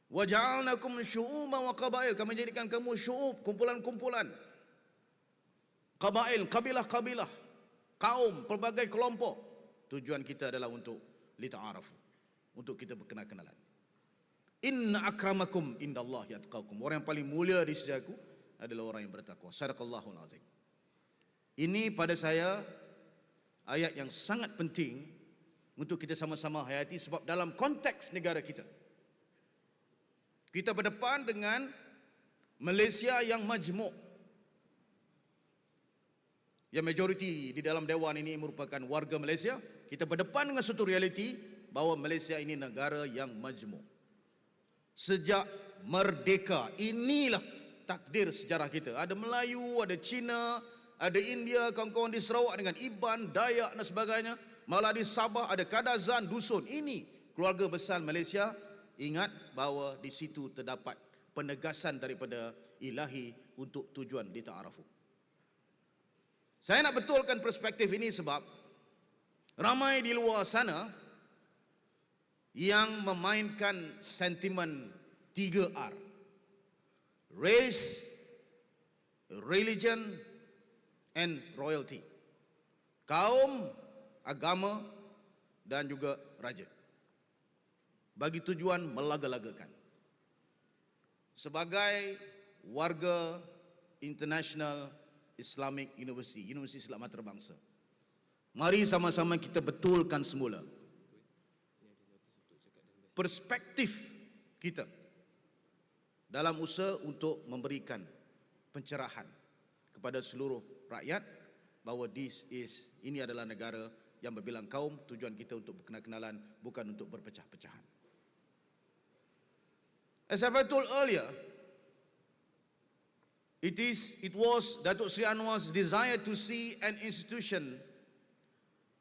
Wa ja'alnakum syu'uban wa qaba'il, kami jadikan kamu syu'ub, kumpulan-kumpulan. Qabail, kabilah-kabilah, kaum, pelbagai kelompok. Tujuan kita adalah untuk lita'arafu, untuk kita berkenal-kenalan. Inna akramakum indallahi atqakum, orang yang paling mulia di sisi aku adalah orang yang bertakwa. Sadaqallahul azim. Ini pada saya ayat yang sangat penting untuk kita sama-sama hayati, sebab dalam konteks negara kita, kita berdepan dengan Malaysia yang majmuk, yang majoriti di dalam dewan ini merupakan warga Malaysia. Kita berdepan dengan satu realiti bahawa Malaysia ini negara yang majmuk. Sejak merdeka, inilah takdir sejarah kita. Ada Melayu, ada Cina, ada India, kawan-kawan di Sarawak dengan Iban, Dayak dan sebagainya. Malah di Sabah ada Kadazan, Dusun. Ini keluarga besar Malaysia. Ingat bahawa di situ terdapat penegasan daripada ilahi untuk tujuan lita'arafu. Saya nak betulkan perspektif ini sebab ramai di luar sana yang memainkan sentimen 3R. Race, religion, and royalty. Kaum, agama, dan juga raja. Bagi tujuan melaga-lagakan. Sebagai warga international Islamic University, Universiti Islam Antarabangsa, mari sama-sama kita betulkan semula perspektif kita dalam usaha untuk memberikan pencerahan kepada seluruh rakyat bahawa ini adalah negara yang berbilang kaum. Tujuan kita untuk berkenal-kenalan, bukan untuk berpecah-pecahan. As I told earlier, it was Datuk Sri Anwar's desire to see an institution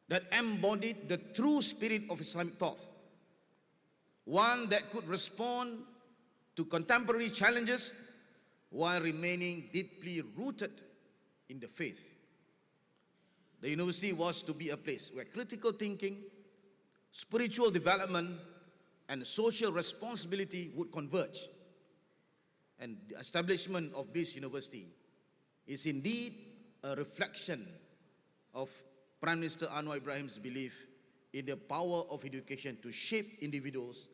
that embodied the true spirit of Islamic thought, one that could respond to contemporary challenges while remaining deeply rooted in the faith. The university was to be a place where critical thinking, spiritual development, and social responsibility would converge. And the establishment of this university is indeed a reflection of Prime Minister Anwar Ibrahim's belief in the power of education to shape individuals,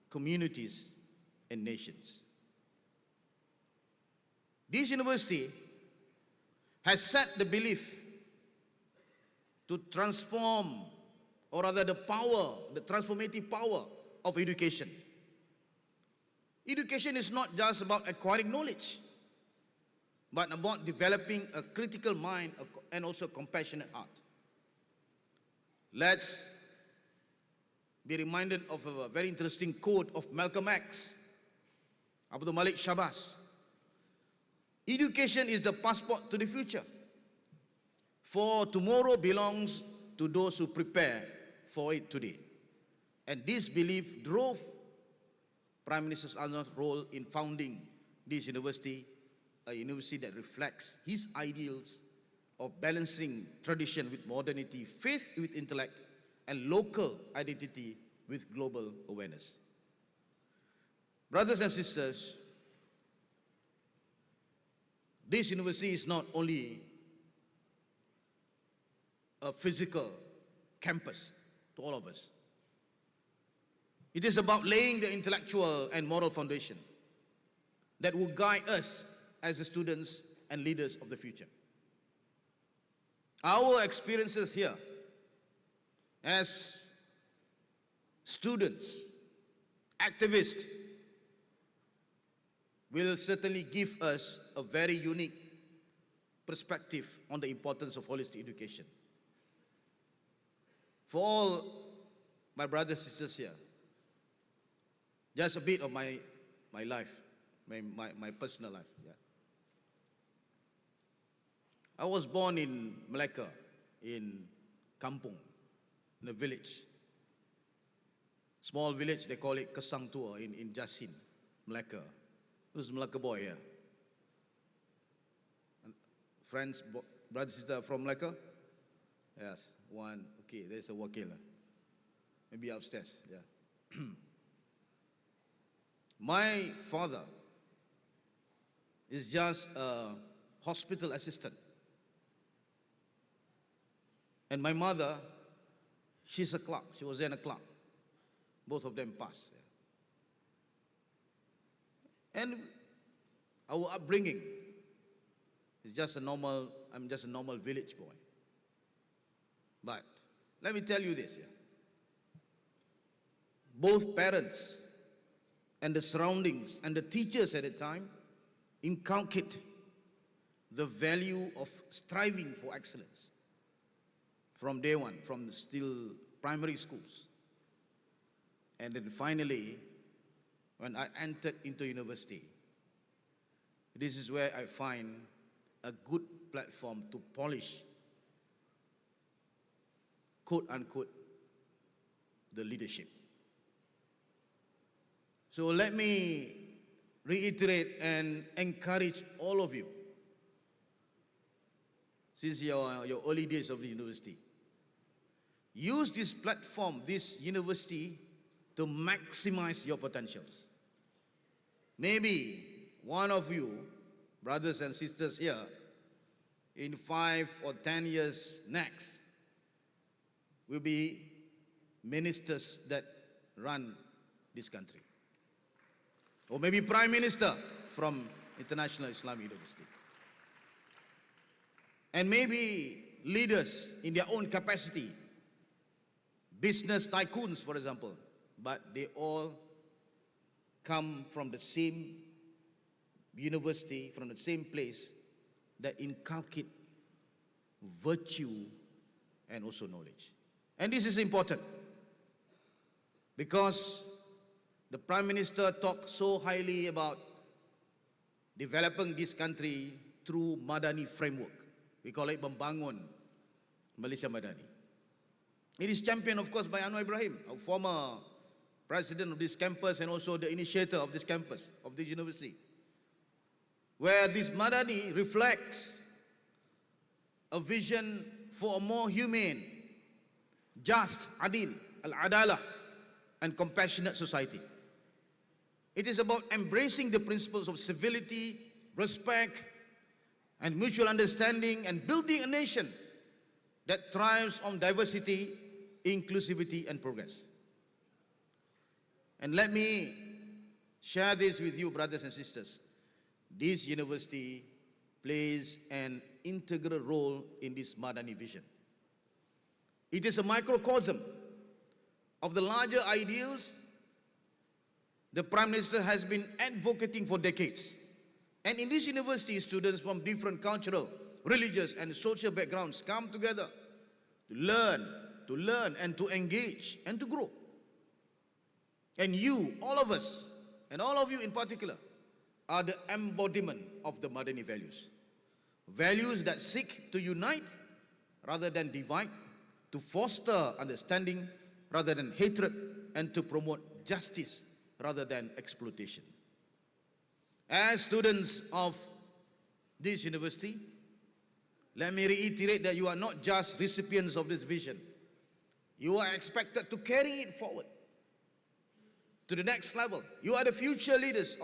communities, and nations. This university has set the belief to transform, or rather the transformative power of education. Education is not just about acquiring knowledge, but about developing a critical mind and also compassionate heart. Let's be reminded of a very interesting quote of Malcolm X, Abdul Malik Shabazz. Education is the passport to the future, for tomorrow belongs to those who prepare for it today. And this belief drove Prime Minister Anwar's role in founding this university, a university that reflects his ideals of balancing tradition with modernity, faith with intellect, and local identity with global awareness. Brothers and sisters, this university is not only a physical campus to all of us. It is about laying the intellectual and moral foundation that will guide us as the students and leaders of the future. Our experiences here as students, activists, will certainly give us a very unique perspective on the importance of holistic education. For all my brothers and sisters here, just a bit of my life, my personal life. Yeah. I was born in Malacca, in Kampung, in a village. Small village, they call it Kesang Tua in Jasin, Malacca. Who's a Malacca boy here? Friends, brothers, sisters from Malacca? Yes, one. Okay, there's a wakil. Maybe upstairs, yeah. My father is just a hospital assistant. And my mother, she's a clerk. She was then a clerk. Both of them passed. Yeah. And our upbringing is just a normal, I'm just a normal village boy. But let me tell you this, yeah. Both parents and the surroundings and the teachers at the time inculcate the value of striving for excellence from day one, from still primary schools. And then finally, when I entered into university, this is where I find a good platform to polish, quote unquote, the leadership. So let me reiterate and encourage all of you, since your early days of the university, use this platform, this university, to maximize your potentials. Maybe one of you, brothers and sisters here, in 5 or 10 years next, will be ministers that run this country. Or maybe Prime Minister from International Islamic University. And maybe leaders in their own capacity, business tycoons, for example, but they all come from the same university, from the same place that inculcate virtue and also knowledge. And this is important because the Prime Minister talked so highly about developing this country through Madani framework. We call it Membangun Malaysia Madani. It is championed, of course, by Anwar Ibrahim, our former president of this campus and also the initiator of this campus, of this university, where this Madani reflects a vision for a more humane, just, adil, al-adalah, and compassionate society. It is about embracing the principles of civility, respect, and mutual understanding, and building a nation that thrives on diversity, inclusivity, and progress. And let me share this with you, brothers and sisters. This university plays an integral role in this Madani vision. It is a microcosm of the larger ideals the Prime Minister has been advocating for decades. And in this university, students from different cultural, religious, and social backgrounds come together to learn and to engage and to grow. And you, all of us, and all of you in particular, are the embodiment of the Madani values. Values that seek to unite rather than divide, to foster understanding rather than hatred, and to promote justice rather than exploitation. As students of this university, let me reiterate that you are not just recipients of this vision. You are expected to carry it forward to the next level. You are the future leaders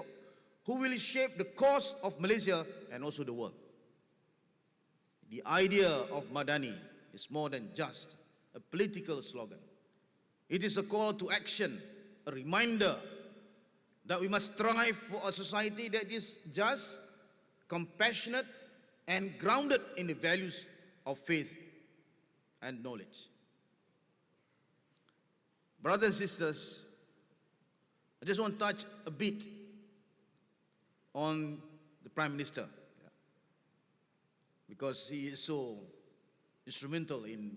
who will shape the course of Malaysia and also the world. The idea of Madani is more than just a political slogan. It is a call to action, a reminder that we must strive for a society that is just, compassionate, and grounded in the values of faith and knowledge. Brothers and sisters, I just want to touch a bit on the Prime Minister, because he is so instrumental in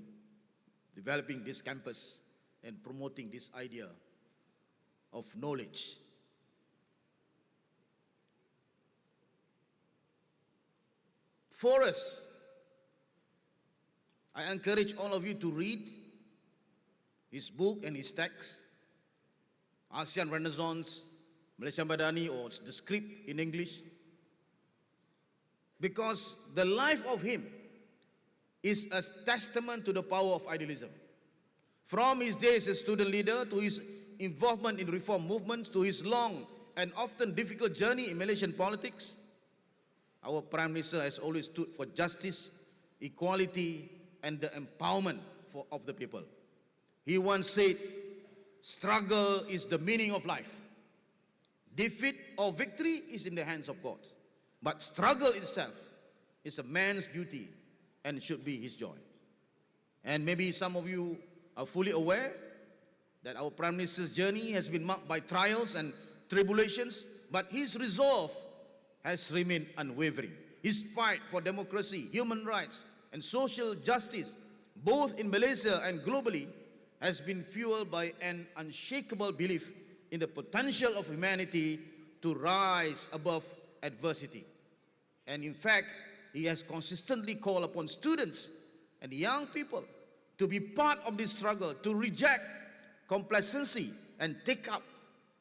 developing this campus and promoting this idea of knowledge. For us, I encourage all of you to read his book and his text, ASEAN Renaissance, Malaysian Madani, or the script in English, because the life of him is a testament to the power of idealism. From his days as student leader to his involvement in reform movements to his long and often difficult journey in Malaysian politics, our Prime Minister has always stood for justice, equality, and the empowerment of the people. He once said, "Struggle is the meaning of life. Defeat or victory is in the hands of God. But struggle itself is a man's duty and should be his joy." And maybe some of you are fully aware that our Prime Minister's journey has been marked by trials and tribulations, but his resolve has remained unwavering. His fight for democracy, human rights, and social justice, both in Malaysia and globally, has been fueled by an unshakable belief in the potential of humanity to rise above adversity. And in fact, he has consistently called upon students and young people to be part of this struggle, to reject complacency and take up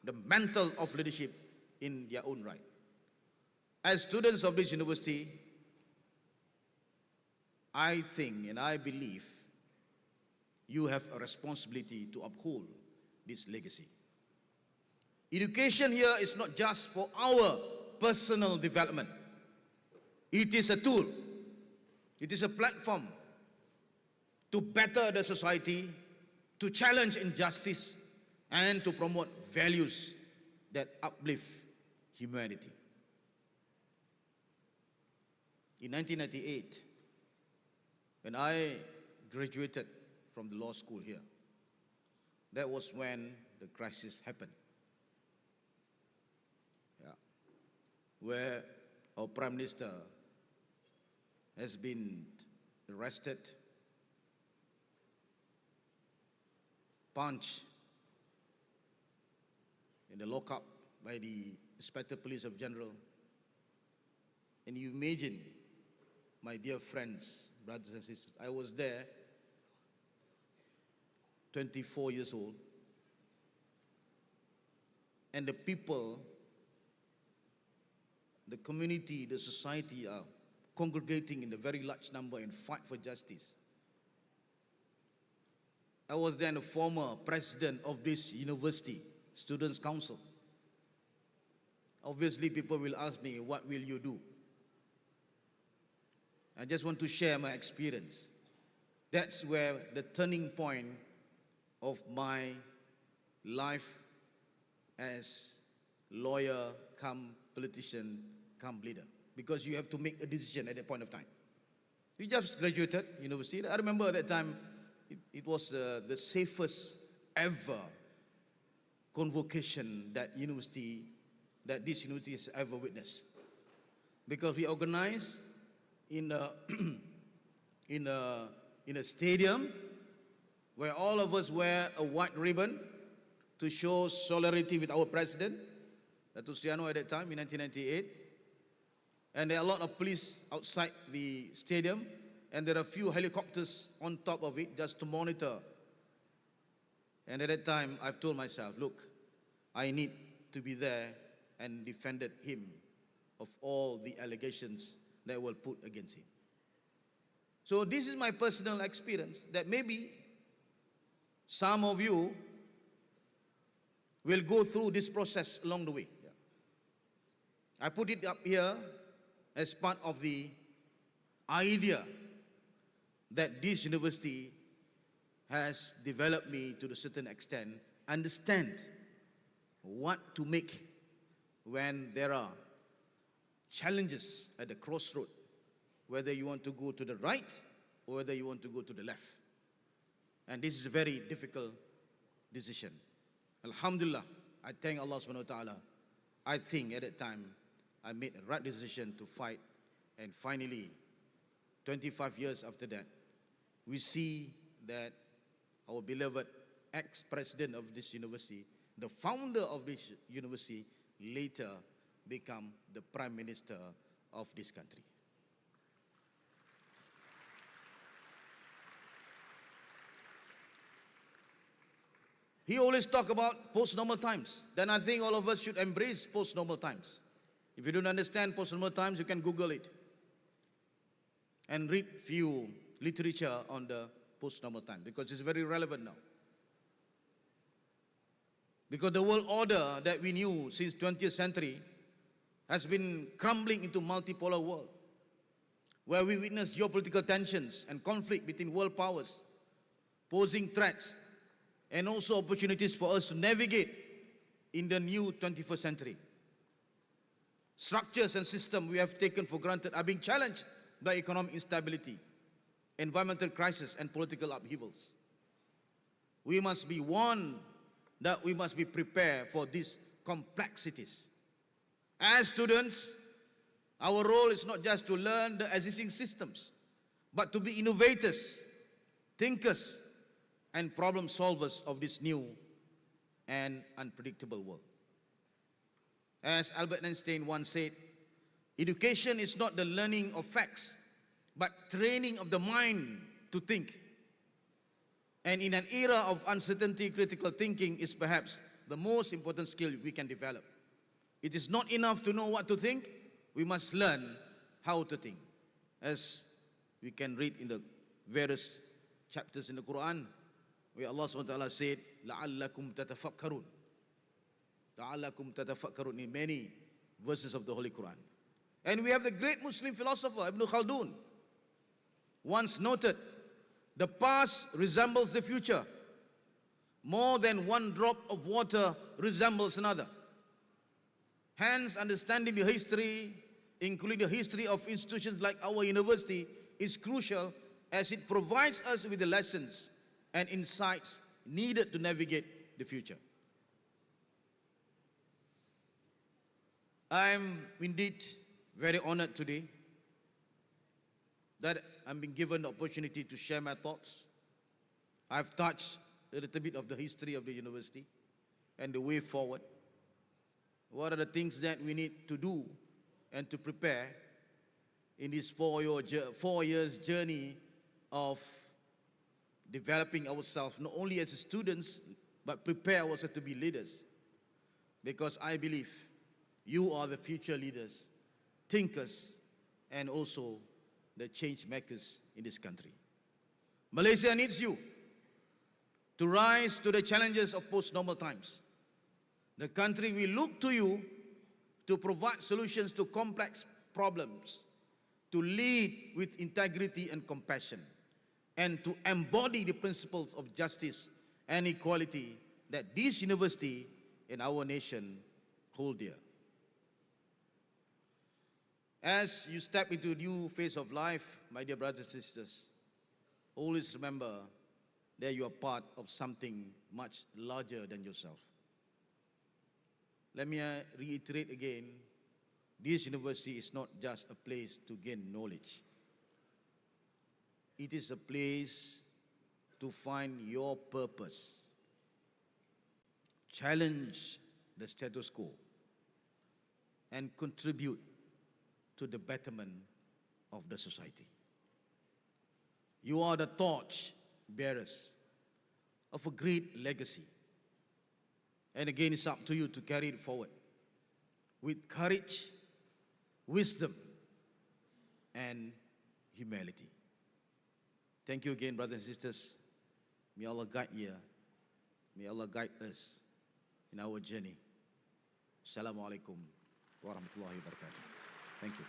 the mantle of leadership in their own right. As students of this university, I think and I believe you have a responsibility to uphold this legacy. Education here is not just for our personal development. It is a tool. It is a platform to better the society, to challenge injustice, and to promote values that uplift humanity. In 1998, when I graduated from the law school here, that was when the crisis happened. Where our Prime Minister has been arrested, punched in the lockup by the Inspector Police of General. And you imagine, my dear friends, brothers and sisters, I was there, 24 years old, and the people, the community, the society are congregating in a very large number and fight for justice. I was then a former president of this university, Students' Council. Obviously, people will ask me, what will you do? I just want to share my experience. That's where the turning point of my life as lawyer, come politician, come leader. Because you have to make a decision at that point of time. We just graduated university. I remember at that time, it was the safest ever convocation that this university has ever witnessed. Because we organized in a stadium where all of us wear a white ribbon to show solidarity with our president, Dato' Sri Anwar at that time in 1998. And there are a lot of police outside the stadium, and there are a few helicopters on top of it just to monitor. And at that time, I've told myself, look, I need to be there and defended him of all the allegations that were put against him. So this is my personal experience that maybe some of you will go through this process along the way. I put it up here as part of the idea that this university has developed me to a certain extent, understand what to make when there are challenges at the crossroad, whether you want to go to the right or whether you want to go to the left. And this is a very difficult decision. Alhamdulillah, I thank Allah subhanahu wa ta'ala. I think at that time I made a right decision to fight, and finally, 25 years after that, we see that our beloved ex-president of this university, the founder of this university, later become the Prime Minister of this country. He always talk about post-normal times. Then I think all of us should embrace post-normal times. If you don't understand post-normal times, you can Google it and read few literature on the post-normal time, because it's very relevant now. Because the world order that we knew since 20th century has been crumbling into multipolar world, where we witness geopolitical tensions and conflict between world powers, posing threats and also opportunities for us to navigate in the new 21st century. Structures and systems we have taken for granted are being challenged by economic instability, environmental crisis, and political upheavals. We must be warned that we must be prepared for these complexities. As students, our role is not just to learn the existing systems, but to be innovators, thinkers, and problem solvers of this new and unpredictable world. As Albert Einstein once said, education is not the learning of facts, but training of the mind to think. And in an era of uncertainty, critical thinking is perhaps the most important skill we can develop. It is not enough to know what to think, we must learn how to think. As we can read in the various chapters in the Quran, where Allah SWT said, لَعَلَّكُمْ تَتَفَكَّرُونَ. لَعَلَّكُمْ تَتَفَكَّرُونَ, in many verses of the Holy Quran. And we have the great Muslim philosopher, Ibn Khaldun, once noted, the past resembles the future. More than one drop of water resembles another. Hence, understanding the history, including the history of institutions like our university, is crucial as it provides us with the lessons and insights needed to navigate the future. I am indeed very honored today that I'm being given the opportunity to share my thoughts. I've touched a little bit of the history of the university and the way forward. What are the things that we need to do and to prepare in this 4 years journey of developing ourselves, not only as students, but prepare ourselves to be leaders. Because I believe you are the future leaders, thinkers, and also the change makers in this country. Malaysia needs you to rise to the challenges of post-normal times. The country will look to you to provide solutions to complex problems, to lead with integrity and compassion, and to embody the principles of justice and equality that this university and our nation hold dear. As you step into a new phase of life, my dear brothers and sisters, always remember that you are part of something much larger than yourself. Let me reiterate again, this university is not just a place to gain knowledge. It is a place to find your purpose, challenge the status quo, and contribute to the betterment of the society. You are the torch bearers of a great legacy. And again, it's up to you to carry it forward with courage, wisdom, and humility. Thank you again, brothers and sisters. May Allah guide you. May Allah guide us in our journey. Assalamualaikum warahmatullahi wabarakatuh. Thank you.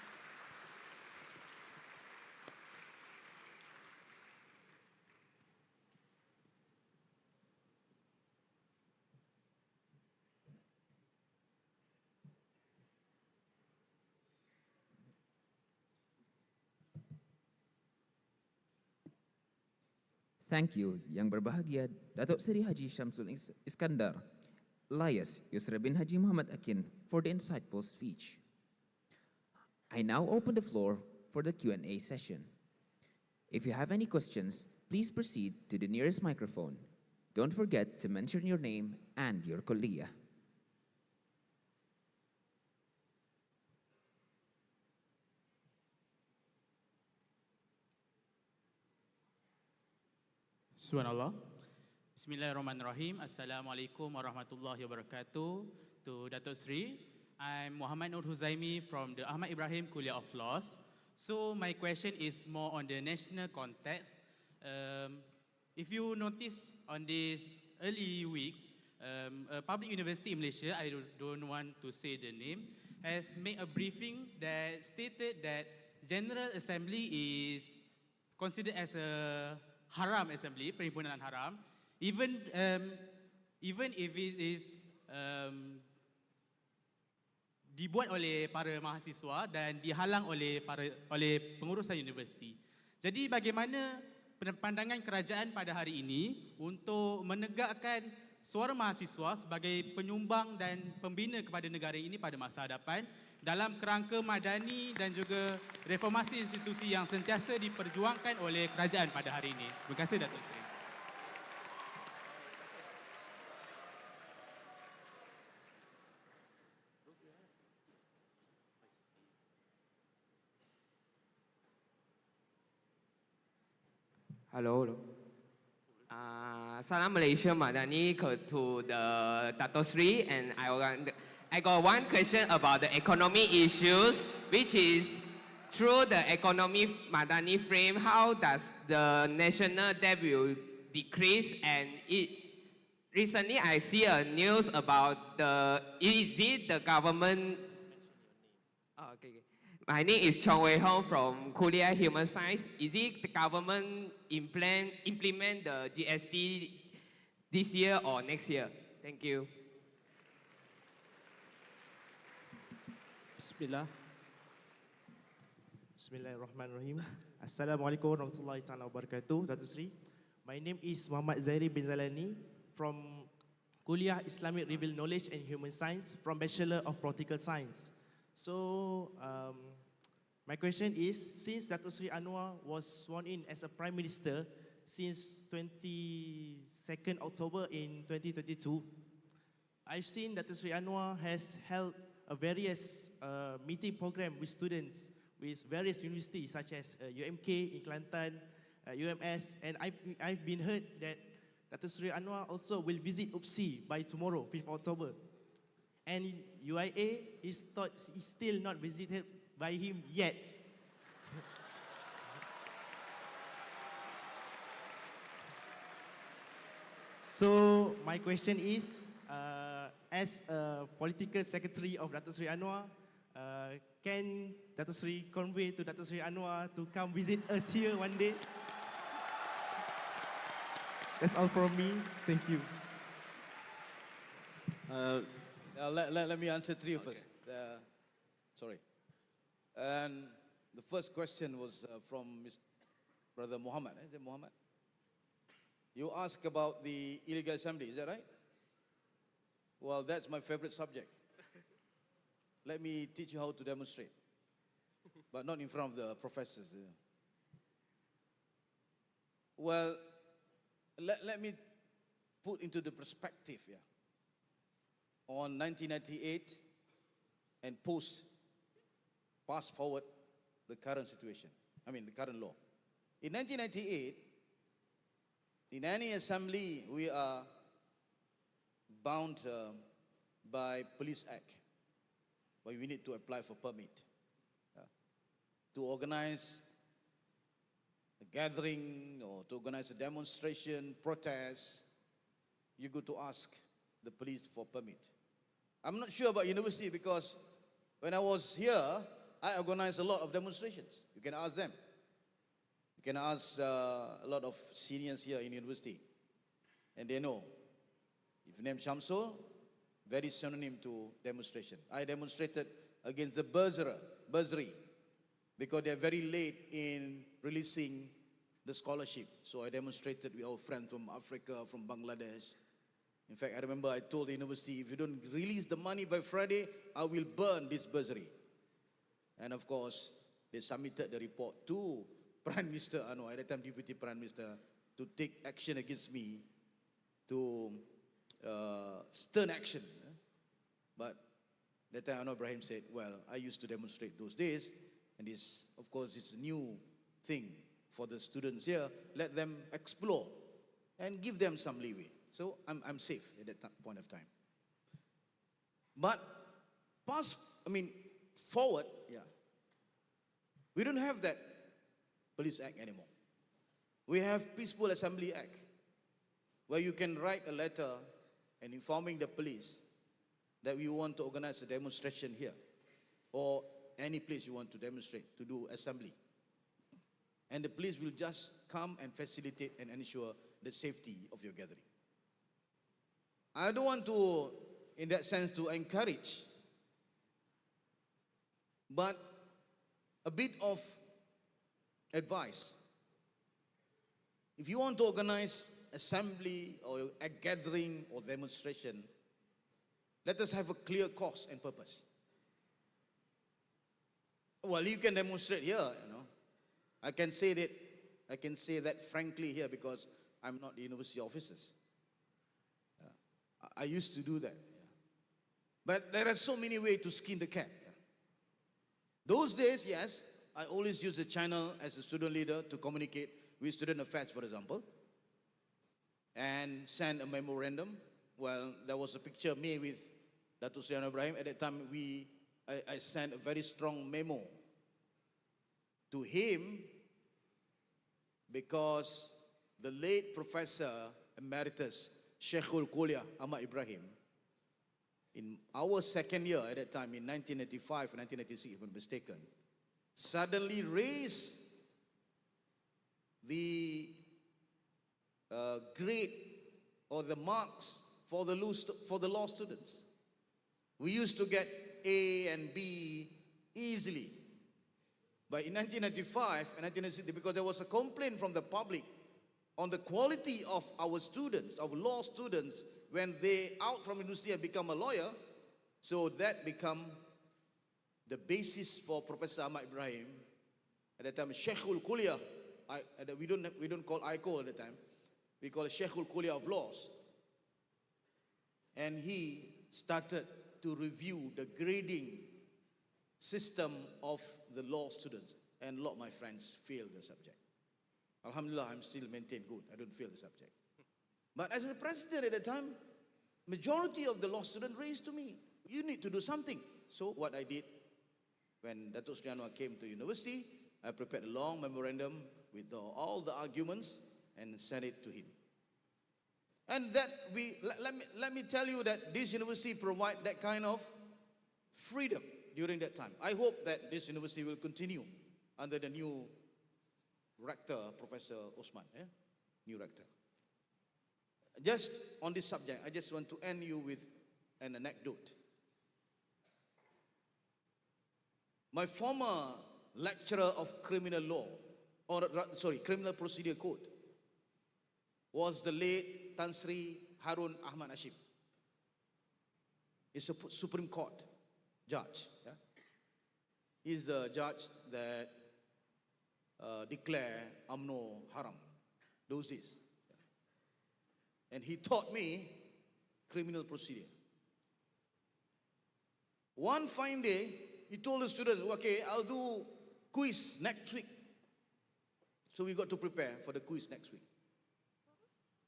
Thank you, Yang Berbahagia Datuk Seri Haji Syamsul Iskandar, Elias Yusra bin Haji Muhammad Akin for the insightful speech. I now open the floor for the Q&A session. If you have any questions, please proceed to the nearest microphone. Don't forget to mention your name and your kulliyah. Subhanallah. Bismillahirrahmanirrahim. Assalamualaikum warahmatullahi wabarakatuh. To Datuk Sri, I'm Muhammad Nur Huzaimi from the Ahmad Ibrahim Kuliah of Laws. So my question is more on the national context. If you notice on this early week, a public university in Malaysia, I don't want to say the name, has made a briefing that stated that General Assembly is considered as a haram assembly, perhimpunan haram, even if it is dibuat oleh para mahasiswa dan dihalang oleh pengurusan universiti. Jadi bagaimana pandangan kerajaan pada hari ini untuk menegakkan suara mahasiswa sebagai penyumbang dan pembina kepada negara ini pada masa hadapan dalam kerangka madani dan juga reformasi institusi yang sentiasa diperjuangkan oleh kerajaan pada hari ini. Terima kasih Datuk Seri. Hello. Salam Malaysia Madani to the Dato Sri, and I got one question about the economic issues, which is through the economic Madani frame, how does the national debt will decrease? And recently I see a news about is it the government? Okay. My name is Chong Wei Hong from Kuliah Human Science. Is it the government implement the GST this year or next year? Thank you. Bismillah. Bismillahirrahmanirrahim. Assalamualaikum warahmatullahi taala wabarakatuh. Datuk Seri, my name is Muhammad Zairi bin Zalani from Kuliah Islamic Reveal Knowledge and Human Science from Bachelor of Political Science. So, my question is, since Datuk Seri Anwar was sworn in as a Prime Minister since 22nd October in 2022, I've seen Datuk Seri Anwar has held a various meeting program with students with various universities such as UMK in Kelantan, UMS, and I've been heard that Datuk Seri Anwar also will visit UPSI by tomorrow, 5th October. And UIA is still not visited by him yet. So my question is, as a political secretary of Datuk Seri Anwar, can Datuk Seri convey to Datuk Seri Anwar to come visit us here one day? That's all from me. Thank you. Let me answer three first. Sorry. And the first question was from Mr. Brother Muhammad. Is it Muhammad? You asked about the illegal assembly, is that right? Well, that's my favorite subject. Let me teach you how to demonstrate, but not in front of the professors. Well, let me put into the perspective on 1998 and fast forward the current situation, the current law. In 1998, in any assembly, we are bound by Police Act, but we need to apply for permit to organize a gathering or to organize a demonstration, protest, you go to ask the police for permit. I'm not sure about university because when I was here, I organized a lot of demonstrations. You can ask them. You can ask a lot of seniors here in university, and they know. If name Shamsul, very synonym to demonstration. I demonstrated against the bursary because they're very late in releasing the scholarship. So I demonstrated with our friends from Africa, from Bangladesh. In fact, I remember I told the university, if you don't release the money by Friday, I will burn this bursary. And of course, they submitted the report to Prime Minister Anwar, at that time Deputy Prime Minister, to take action against me, to stern action. But that time Anwar Ibrahim said, well, I used to demonstrate those days, and this, of course, it's a new thing for the students here. Let them explore and give them some leeway. So I'm safe at that point of time. But forward, yeah. We don't have that Police Act anymore. We have Peaceful Assembly Act, where you can write a letter and informing the police that we want to organize a demonstration here, or any place you want to demonstrate, to do assembly. And the police will just come and facilitate and ensure the safety of your gathering. I don't want to, in that sense, to encourage, but a bit of advice. If you want to organize assembly or a gathering or demonstration, let us have a clear cause and purpose. Well, you can demonstrate here, you know. I can say that frankly here because I'm not the university officers. I used to do that. Yeah. But there are so many ways to skin the cat. Yeah. Those days, yes, I always use the channel as a student leader to communicate with student affairs, for example, and send a memorandum. Well, there was a picture of me with Datuk Sri Anwar Ibrahim. At that time, I sent a very strong memo to him because the late Professor Emeritus Sheikhul Kuliah Ahmad Ibrahim, in our second year at that time, in 1985 or 1986, if I'm mistaken, suddenly raised the grade or the marks for the law students. We used to get A and B easily. But in 1995 and 1996, because there was a complaint from the public on the quality of our students, our law students, when they out from university and become a lawyer, so that become the basis for Professor Ahmad Ibrahim. At that time, Sheikhul Kuliah, we don't call ICO at the time, we call it Sheikhul Kuliah of Laws. And he started to review the grading system of the law students. And a lot of my friends failed the subject. Alhamdulillah, I'm still maintained good. I don't fail the subject. But as a president at the time, majority of the law students raised to me, you need to do something. So what I did, when Datuk Sri Anwar came to university, I prepared a long memorandum with all the arguments and sent it to him. And that let me tell you that this university provide that kind of freedom during that time. I hope that this university will continue under the new rector, Professor Osman, new rector. Just on this subject, I just want to end you with an anecdote. My former lecturer of criminal law, criminal procedure code, was the late Tan Sri Harun Ahmad Hashim. He's a Supreme Court judge. Yeah? He's the judge that declared UMNO haram those days. Yeah? And he taught me criminal procedure. One fine day, he told the students, okay, I'll do quiz next week. So we got to prepare for the quiz next week.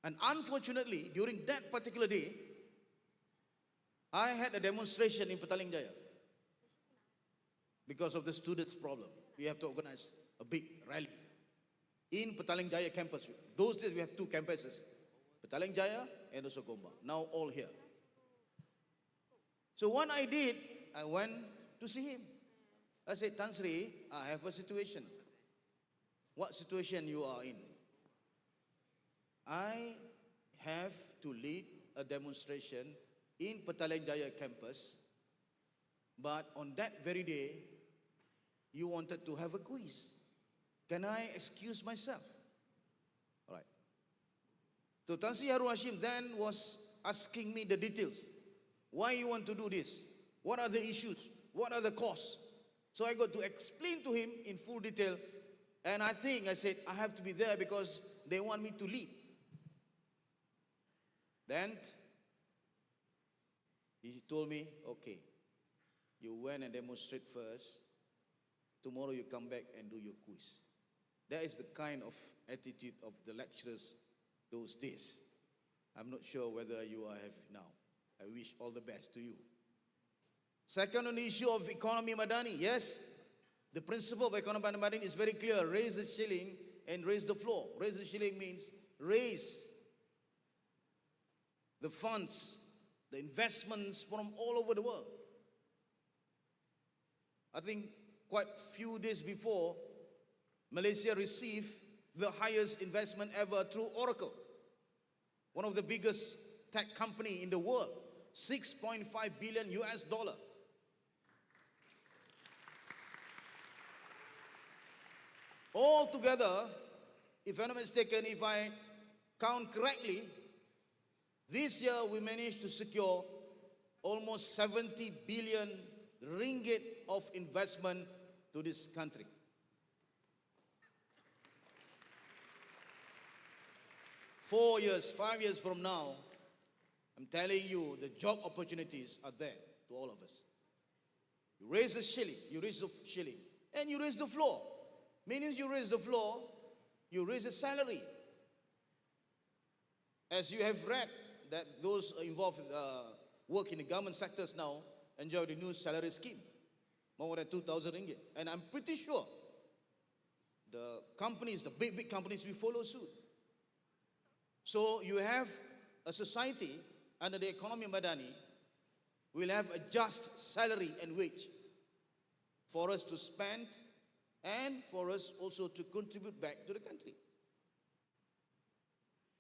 And unfortunately, during that particular day, I had a demonstration in Petaling Jaya because of the students' problem. We have to organize a big rally. in Petaling Jaya campus. Those days we have two campuses, Petaling Jaya and also Gombak. Now all here. So what I did, I went to see him. I said, Tan Sri, I have a situation. What situation you are in? I have to lead a demonstration in Petaling Jaya campus, but on that very day, you wanted to have a quiz. Can I excuse myself? All right. So Tan Sri Harun Hashim then was asking me the details. Why you want to do this? What are the issues? What are the costs? So I got to explain to him in full detail. And I said, I have to be there because they want me to lead. Then he told me, okay, you went and demonstrate first. Tomorrow you come back and do your quiz. That is the kind of attitude of the lecturers those days. I'm not sure whether you have now. I wish all the best to you. Second, on the issue of economy Madani, yes, the principle of economy Madani is very clear. Raise the shilling and raise the floor. Raise the shilling means raise the funds, the investments from all over the world. I think quite few days before, Malaysia received the highest investment ever through Oracle, one of the biggest tech company in the world, 6.5 billion US dollar. All together, if I'm not mistaken, if I count correctly, this year we managed to secure almost 70 billion ringgit of investment to this country. Five years from now, I'm telling you, the job opportunities are there to all of us. You raise the shilling, and you raise the floor. Meaning you raise the floor, you raise the salary. As you have read, that those involved work in the government sectors now enjoy the new salary scheme, more than 2,000 ringgit. And I'm pretty sure the companies, the big companies will follow suit. So you have a society under the economy Madani will have a just salary and wage for us to spend and for us also to contribute back to the country.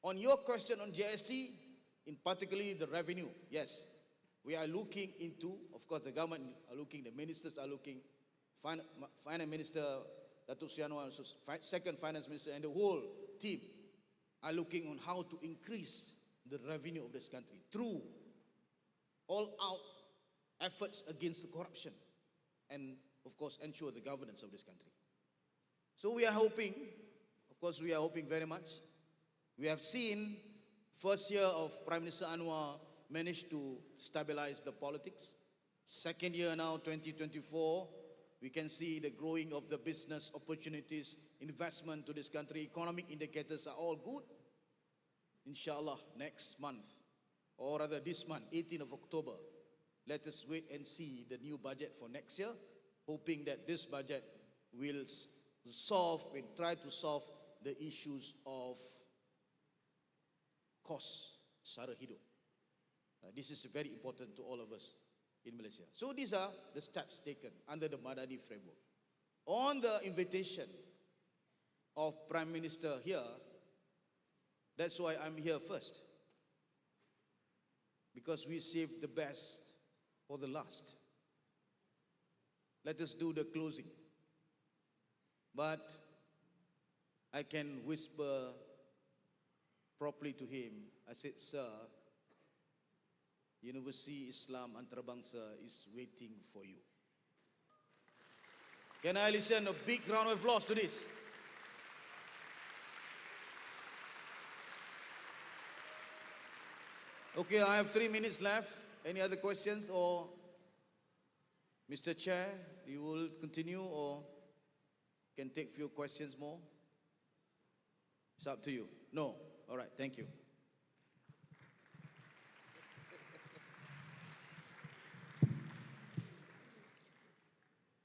On your question on GST, in particularly the revenue, yes, we are looking into, of course the government are looking, the ministers are looking, Finance Minister Datuk Sri Anwar, second Finance Minister, and the whole team are looking on how to increase the revenue of this country through all-out efforts against the corruption and, of course, ensure the governance of this country. So we are hoping, of course, we are hoping very much. We have seen first year of Prime Minister Anwar managed to stabilize the politics. Second year now, 2024, we can see the growing of the business opportunities, investment to this country, economic indicators are all good. Inshallah, next month, or rather this month, 18th of October, let us wait and see the new budget for next year, hoping that this budget will try to solve the issues of cost, sara hidup. This is very important to all of us in Malaysia. So these are the steps taken under the Madani framework. On the invitation of Prime Minister here, that's why I'm here first. Because we saved the best for the last. Let us do the closing. But I can whisper properly to him. I said, sir, University Islam Antarabangsa is waiting for you. Can I listen a big round of applause to this? Okay, I have 3 minutes left. Any other questions? Or Mr. Chair, you will continue or can take few questions more? It's up to you. No? All right, thank you.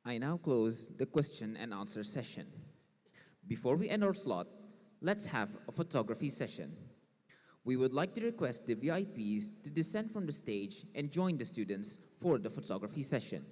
I now close the question and answer session. Before we end our slot, let's have a photography session. We would like to request the VIPs to descend from the stage and join the students for the photography session.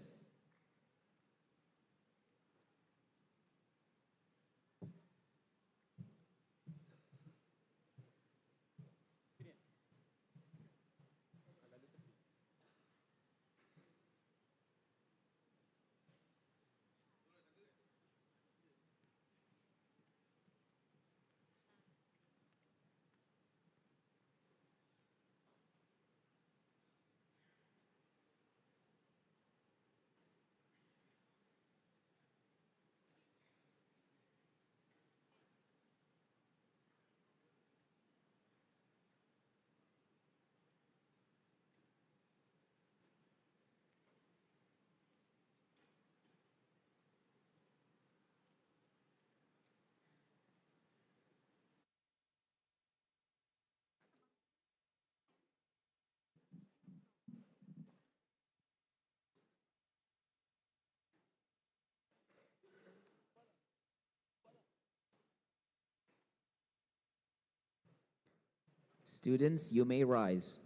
Students, you may rise.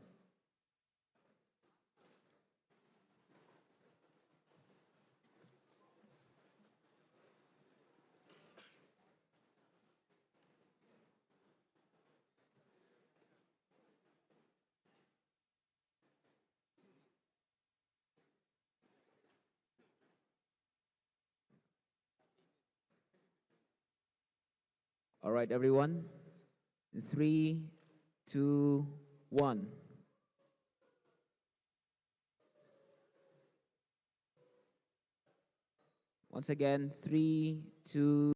All right, everyone. 3, 2, 1. Once again, 3, 2,